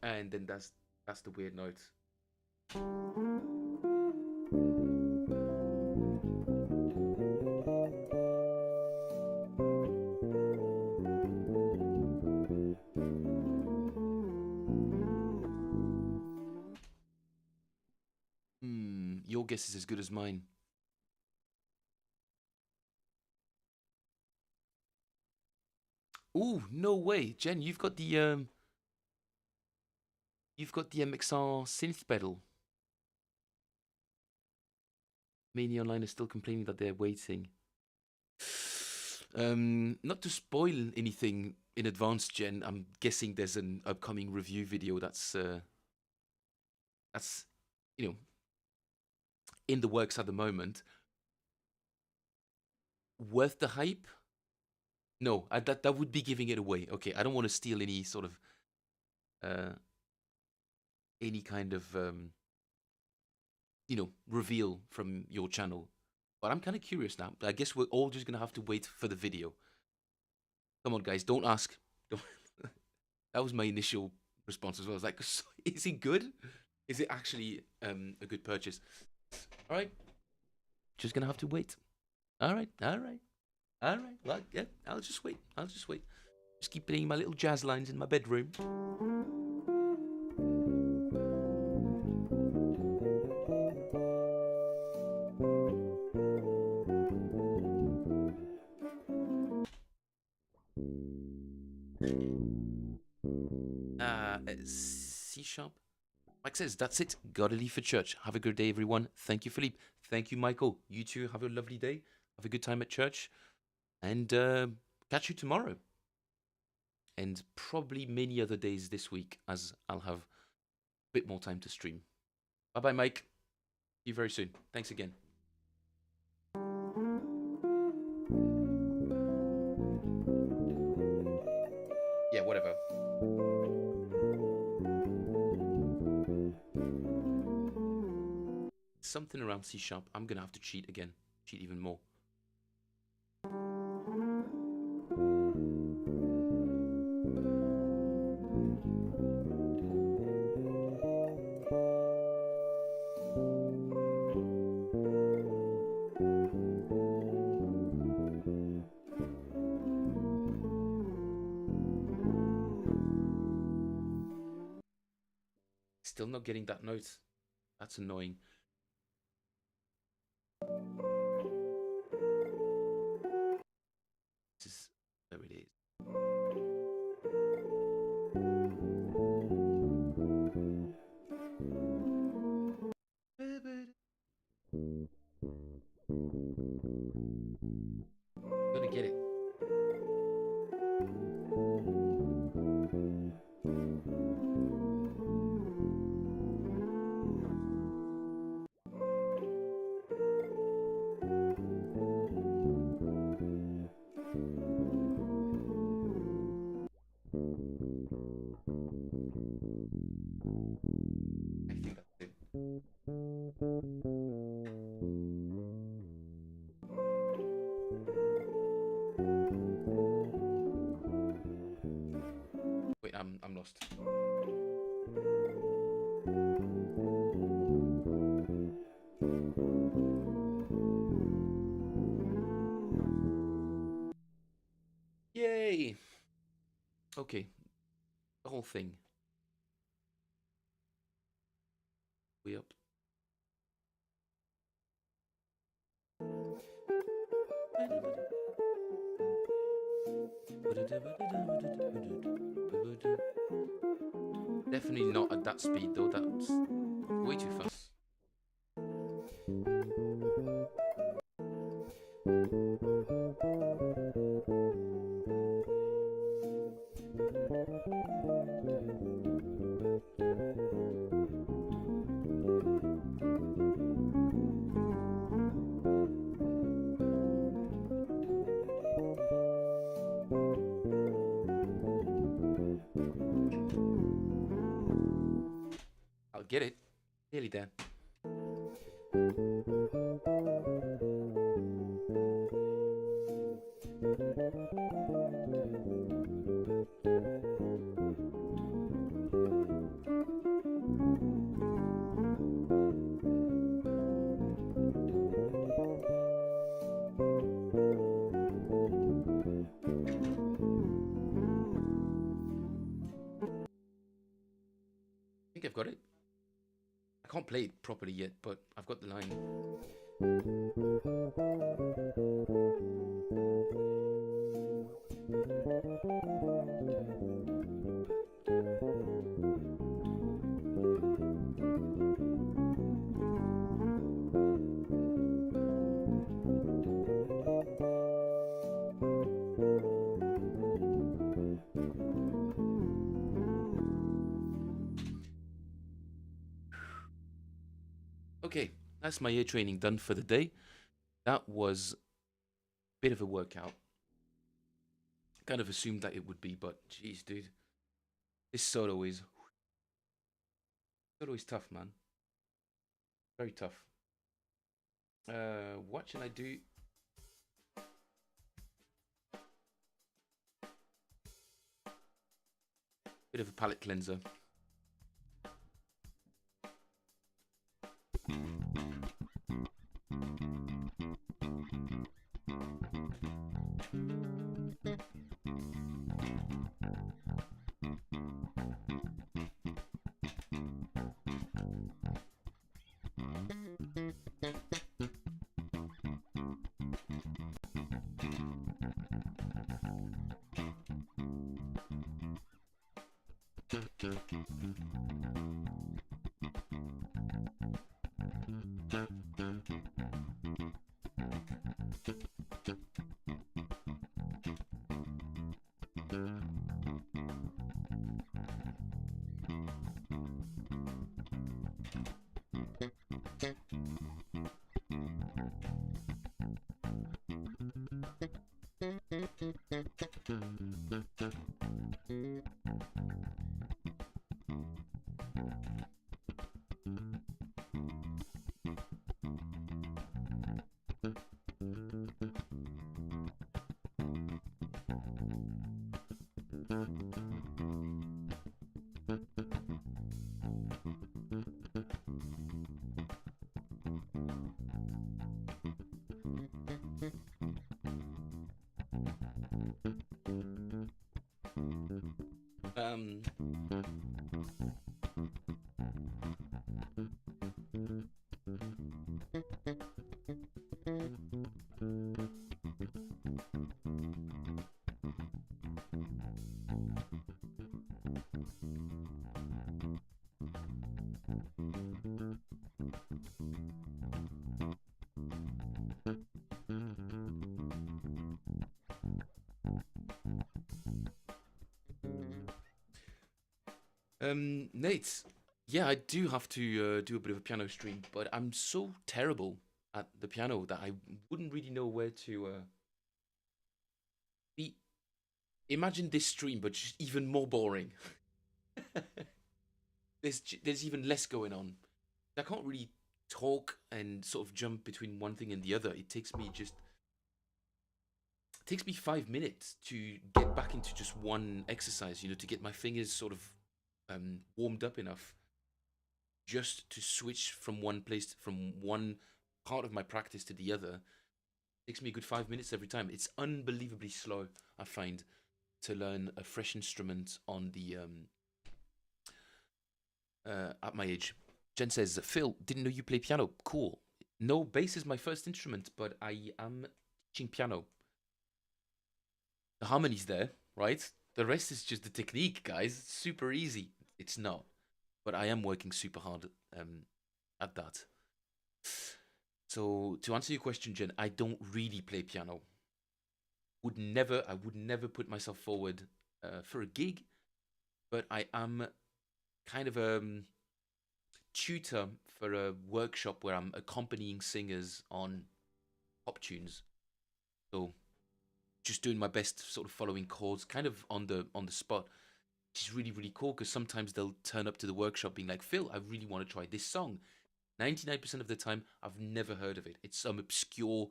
And then that's the weird note. Your guess is as good as mine. Ooh, no way, Jen! You've got the MXR synth pedal. Many online are still complaining that they're waiting. Not to spoil anything in advance, Jen. I'm guessing there's an upcoming review video that's you know, in the works at the moment. Worth the hype? No, that would be giving it away. Okay, I don't want to steal any sort of any kind of reveal from your channel. But I'm kind of curious now. I guess we're all just gonna have to wait for the video. Come on, guys, don't ask. Don't. That was my initial response as well. I was like, is it good? Is it actually a good purchase? All right, just gonna have to wait. All right. Well, yeah, I'll just wait. Just keep playing my little jazz lines in my bedroom. C#. Mike says, that's it. Gotta leave for church. Have a good day, everyone. Thank you, Philippe. Thank you, Michael. You too. Have a lovely day. Have a good time at church. And catch you tomorrow. And probably many other days this week, as I'll have a bit more time to stream. Bye-bye, Mike. See you very soon. Thanks again. Yeah, whatever. Something around C#. I'm gonna have to cheat again. Cheat even more. Still not getting that note. That's annoying. There it is. Gonna get it. I think that's it. Wait, I'm lost. Yay! Okay, the whole thing. We up. Definitely not at that speed though, that's way too fast. Nearly there. I think I've got it. I can't play it properly yet, but I've got the line. Okay, that's my ear training done for the day. That was a bit of a workout. Kind of assumed that it would be, but jeez, dude. This solo is tough, man. Very tough. What should I do? Bit of a palate cleanser. Um, Nate, yeah, I do have to do a bit of a piano stream, but I'm so terrible at the piano that I wouldn't really know where to be. Imagine this stream, but just even more boring. There's even less going on. I can't really talk and sort of jump between one thing and the other. It takes me 5 minutes to get back into just one exercise. To get my fingers sort of warmed up enough just to switch from one part of my practice to the other. It takes me a good 5 minutes every time. It's unbelievably slow, I find, to learn a fresh instrument on the at my age. Jen says, Phil, didn't know you play piano. Cool. No, bass is my first instrument, but I am teaching piano. The harmony's there, right? The rest is just the technique, guys. It's super easy. It's not, but I am working super hard at that. So to answer your question, Jen, I don't really play piano. I would never put myself forward for a gig, but I am kind of a tutor for a workshop where I'm accompanying singers on pop tunes. So just doing my best, sort of following chords, kind of on the spot. which is really, really cool because sometimes they'll turn up to the workshop being like, Phil, I really want to try this song. 99% of the time, I've never heard of it. It's some obscure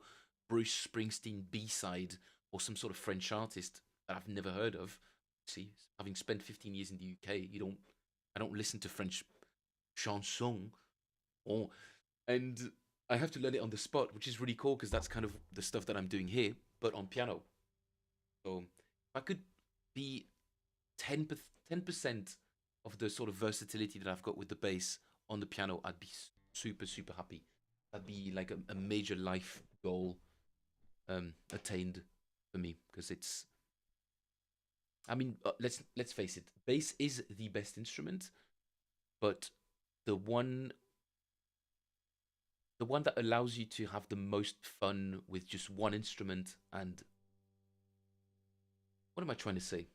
Bruce Springsteen B-side or some sort of French artist that I've never heard of. See, having spent 15 years in the UK, I don't listen to French chanson, or, and I have to learn it on the spot, which is really cool because that's kind of the stuff that I'm doing here, but on piano. So if I could be 10% of the sort of versatility that I've got with the bass on the piano, I'd be super, super happy. That'd be like a major life goal attained for me because it's. I mean, let's face it. Bass is the best instrument, but the one the one that allows you to have the most fun with just one instrument. And what am I trying to say?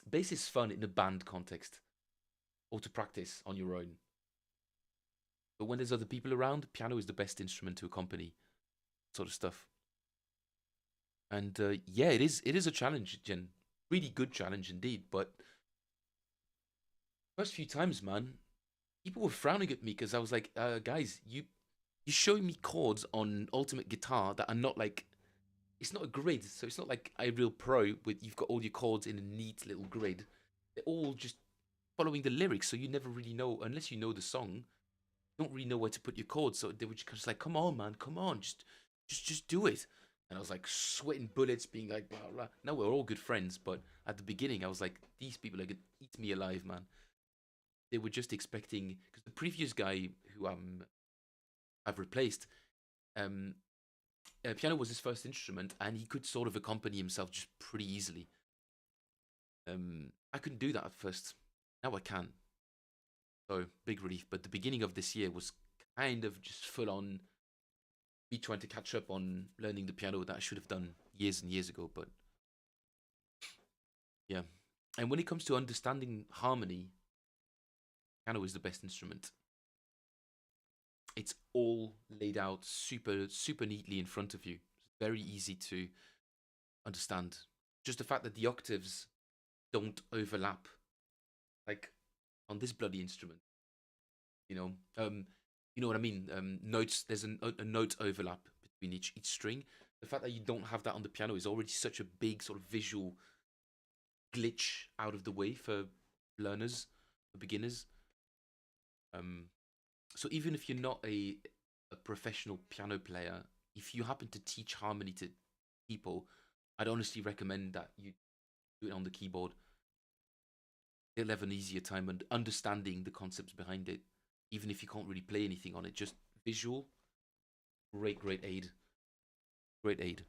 Bass is fun in a band context or to practice on your own. But when there's other people around, piano is the best instrument to accompany sort of stuff. And yeah, it is a challenge, Jen. Really good challenge indeed. But first few times, man, people were frowning at me because I was like, guys, you're showing me chords on Ultimate Guitar that are not like it's not a grid, so it's not like iReal Pro with you've got all your chords in a neat little grid. They're all just following the lyrics, so you never really know unless you know the song. You don't really know where to put your chords. So they were just like, "Come on, man, come on, just do it." And I was like sweating bullets, being like, "Blah blah." Now we're all good friends, but at the beginning, I was like, "These people are gonna eat me alive, man." They were just expecting because the previous guy who I've replaced, um, piano was his first instrument, and he could sort of accompany himself just pretty easily. I couldn't do that at first. Now I can. So big relief. But the beginning of this year was kind of just full on me trying to catch up on learning the piano that I should have done years and years ago. But yeah. And when it comes to understanding harmony, piano is the best instrument. It's all laid out super, super neatly in front of you. It's very easy to understand. Just the fact that the octaves don't overlap, like on this bloody instrument. You know, you know what I mean. Notes. There's a note overlap between each string. The fact that you don't have that on the piano is already such a big sort of visual glitch out of the way for learners, for beginners. Um, so even if you're not a professional piano player, if you happen to teach harmony to people, I'd honestly recommend that you do it on the keyboard. They'll have an easier time and understanding the concepts behind it, even if you can't really play anything on it. Just visual, great, great aid, great aid.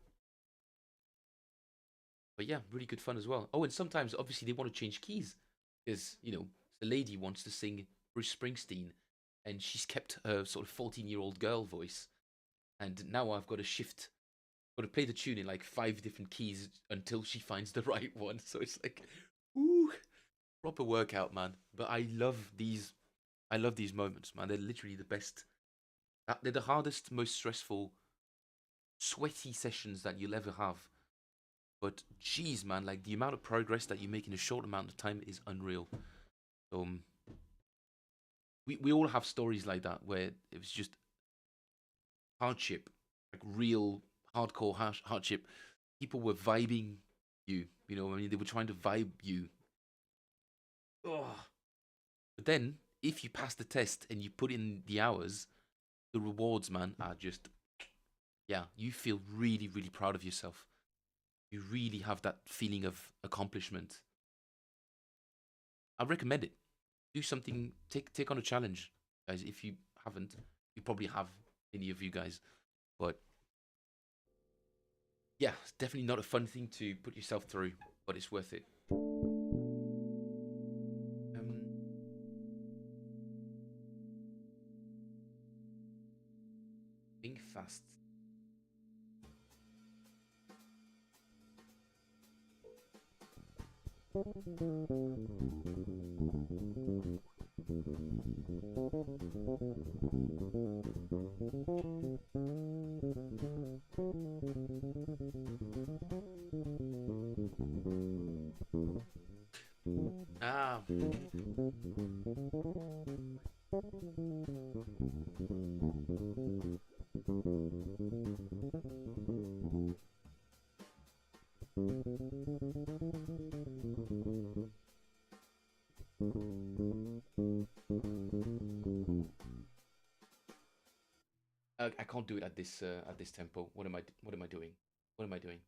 But yeah, really good fun as well. Oh, and sometimes obviously they want to change keys because the lady wants to sing Bruce Springsteen, and she's kept her sort of 14-year-old girl voice, and now I've got to shift. Got to play the tune in like 5 different keys until she finds the right one. So it's like, ooh, proper workout, man. But I love these. I love these moments, man. They're literally the best. They're the hardest, most stressful, sweaty sessions that you'll ever have. But geez, man, like the amount of progress that you make in a short amount of time is unreal. Um, we all have stories like that where it was just hardship, like real hardcore hardship. People were vibing you, I mean, they were trying to vibe you. Ugh. But then, if you pass the test and you put in the hours, the rewards, man, are just, yeah, you feel really, really proud of yourself. You really have that feeling of accomplishment. I recommend it. Do something, take on a challenge, guys. If you haven't, you probably have, any of you guys. But yeah, it's definitely not a fun thing to put yourself through, but it's worth it. Being fast. I can't do it at this tempo. What am I doing? What am I doing?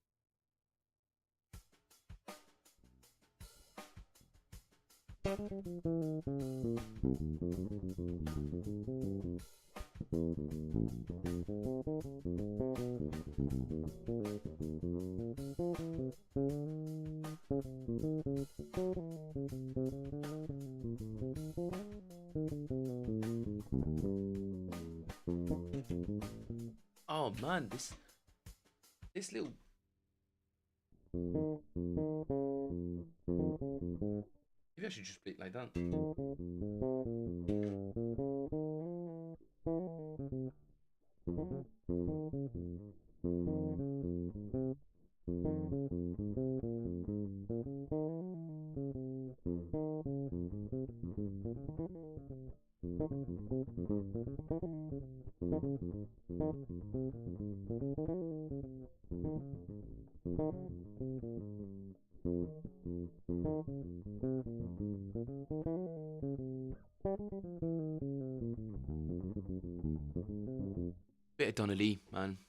Oh man, this little. Maybe I should just play it like that. Bit of Donnelly, man.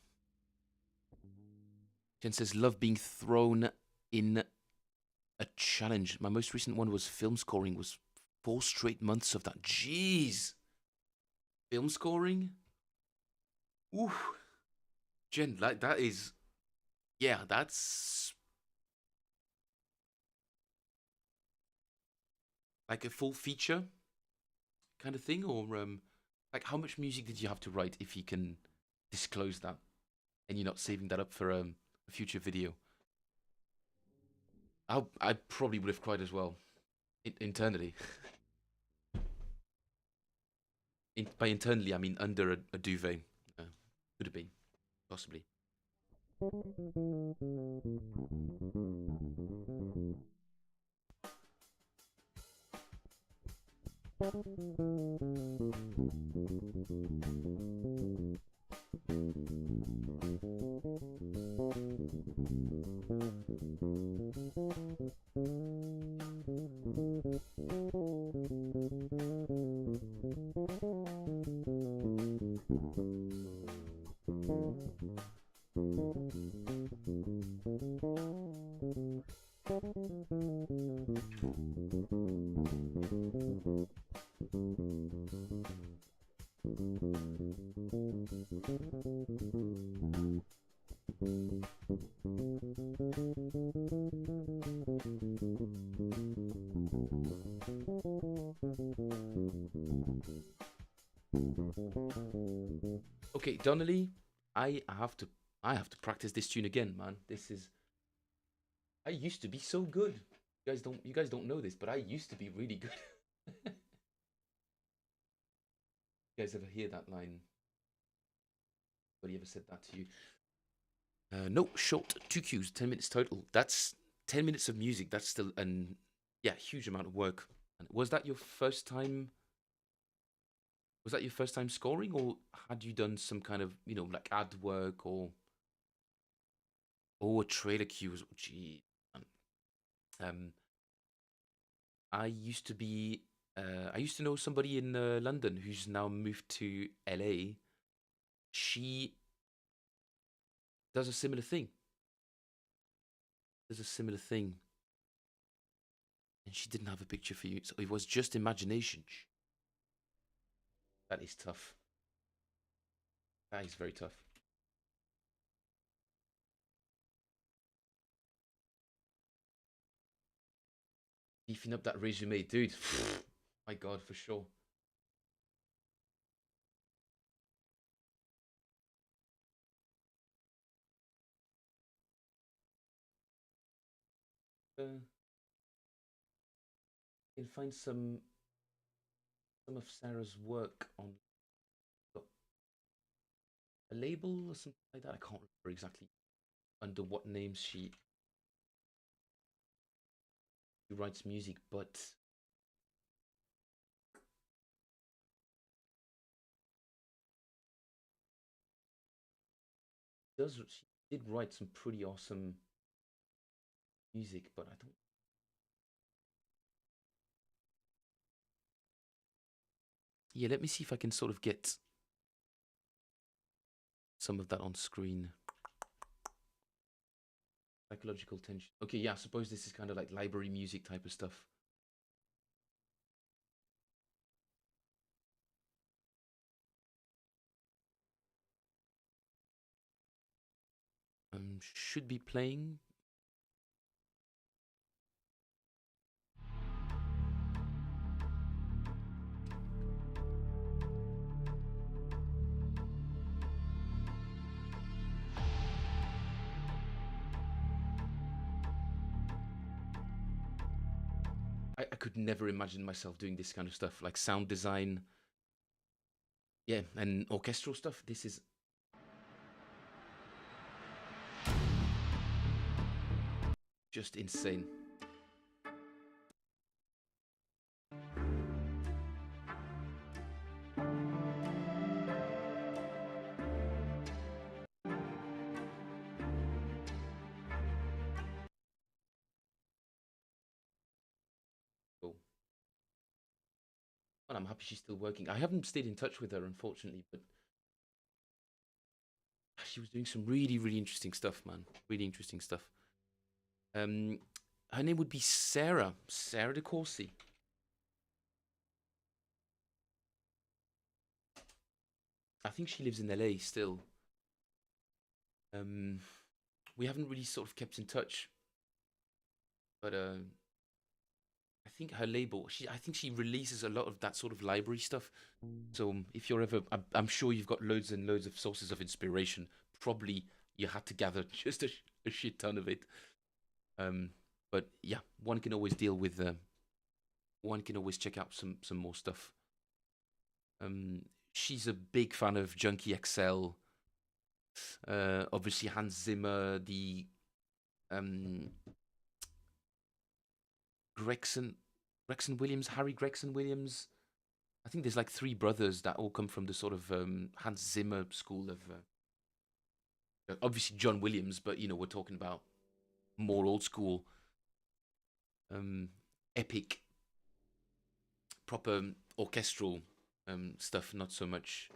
Jen says, love being thrown in a challenge. My most recent one was film scoring, was 4 straight months of that. Jeez. Film scoring? Ooh. Jen, like that is, yeah, that's like a full feature kind of thing, or like how much music did you have to write if you can disclose that, and you're not saving that up for a future video? I probably would have cried as well, internally. By internally, I mean under a duvet. Could have been, possibly. Okay, Donnelly, I have to practice this tune again, man. This is I used to be so good. You guys don't know this, but I used to be really good. You guys ever hear that line? Anybody ever said that to you? No, short, 2 cues, 10 minutes total. That's 10 minutes of music. That's still an yeah, huge amount of work. And was that your first time? Was that your first time scoring, or had you done some kind of like ad work or a trailer cues? Gee, man. Um, I used to be. I used to know somebody in London who's now moved to LA. She does a similar thing. Does a similar thing, and she didn't have a picture for you, so it was just imagination. That is tough. That is very tough. Beefing up that resume, dude. My God, for sure. You can find some of Sarah's work on a label or something like that. I can't remember exactly under what name she writes music, but She did write some pretty awesome music, but I don't. Yeah, let me see if I can sort of get some of that on screen. Psychological tension. Okay, yeah, I suppose this is kind of like library music type of stuff. Should be playing. I could never imagine myself doing this kind of stuff, like sound design, yeah, and orchestral stuff. This is just insane. Cool. And I'm happy she's still working. I haven't stayed in touch with her, unfortunately, but she was doing some really, really interesting stuff, man. Really interesting stuff. Um, her name would be Sarah De Corsi. I think she lives in LA still. Um, we haven't really sort of kept in touch, but I think her label. I think she releases a lot of that sort of library stuff. So if you're ever, I'm sure you've got loads and loads of sources of inspiration. Probably you had to gather just a shit ton of it. Um, but yeah, one can always deal with. One can always check out some more stuff. Um, she's a big fan of Junkie XL. Obviously Hans Zimmer, the um, Gregson, Gregson Williams, Harry Gregson Williams. I think there's like three brothers that all come from the sort of Hans Zimmer school of. Obviously John Williams, but we're talking about more old school, um, epic, proper orchestral stuff. Not so much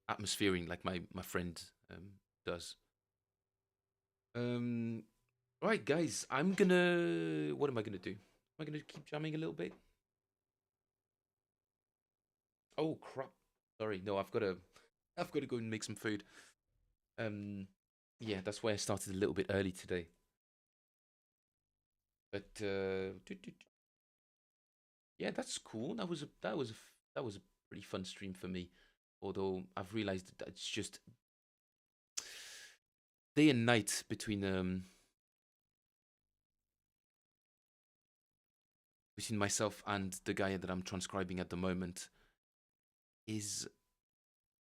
atmosphering like my friend does. Um, right, guys, I'm gonna. What am I gonna do? Am I gonna keep jamming a little bit? Oh crap! Sorry, no, I've got to go and make some food. Um, yeah, that's why I started a little bit early today. But yeah, that's cool. That was a pretty fun stream for me. Although I've realized that it's just day and night between myself and the guy that I'm transcribing at the moment is,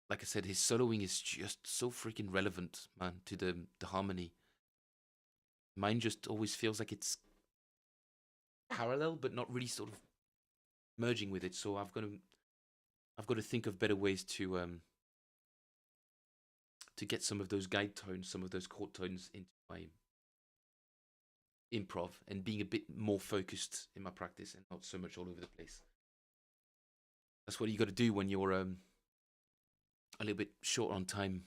like I said, his soloing is just so freaking relevant, man, to the harmony. Mine just always feels like it's parallel, but not really sort of merging with it. So I've got to think of better ways to get some of those guide tones, some of those chord tones into my improv and being a bit more focused in my practice and not so much all over the place. That's what you got to do when you're a little bit short on time.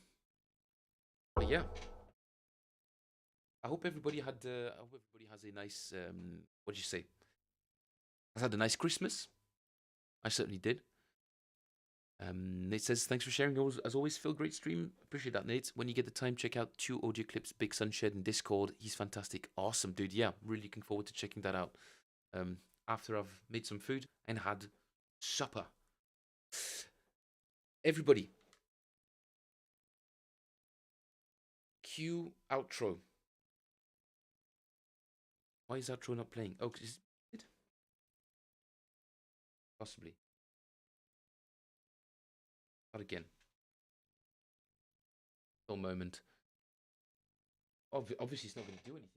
But yeah, I hope everybody had. I hope everybody has a nice. What do you say? Has had a nice Christmas. I certainly did. Nate says, thanks for sharing as always, Phil. Great stream. Appreciate that, Nate. When you get the time, check out Two Audio Clips, Big Sunshed in Discord. He's fantastic. Awesome, dude. Yeah, really looking forward to checking that out. After I've made some food and had supper. Everybody, cue outro. Why is outro not playing? Oh, is it? Possibly. Not again. Full moment. Obviously, it's not going to do anything.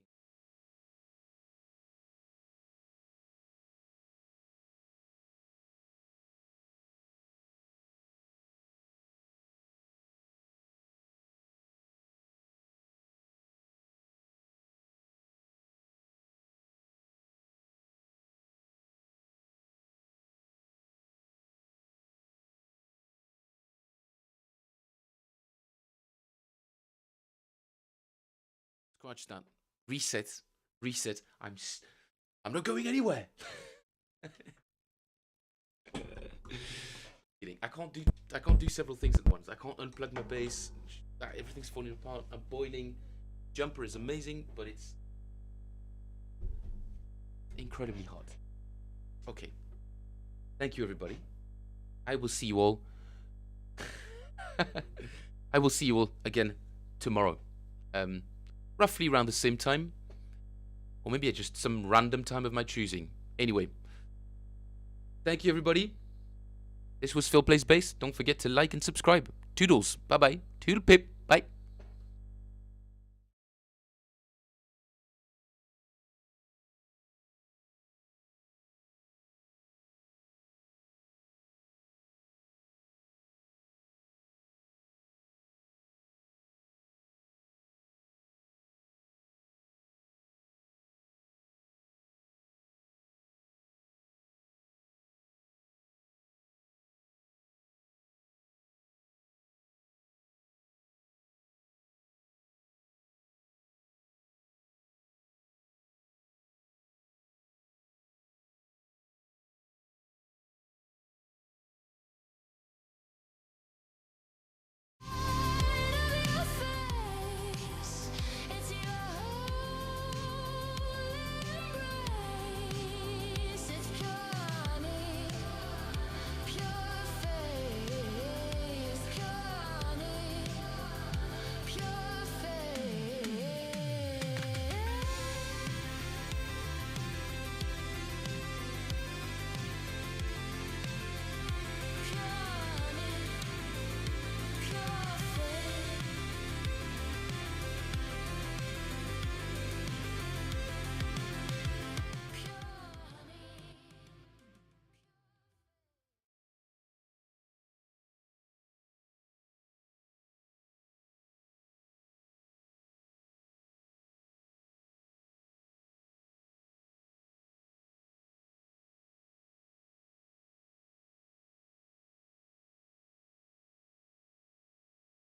Scratch that. Reset. Reset. I'm not going anywhere. Kidding. I can't do several things at once. I can't unplug my bass. Everything's falling apart. I'm boiling. Jumper is amazing, but it's incredibly hot. Okay. Thank you, everybody. I will see you all. I will see you all again tomorrow. Roughly around the same time. Or maybe at just some random time of my choosing. Anyway. Thank you, everybody. This was Phil Plays Bass. Don't forget to like and subscribe. Toodles. Bye-bye. Toodle pip.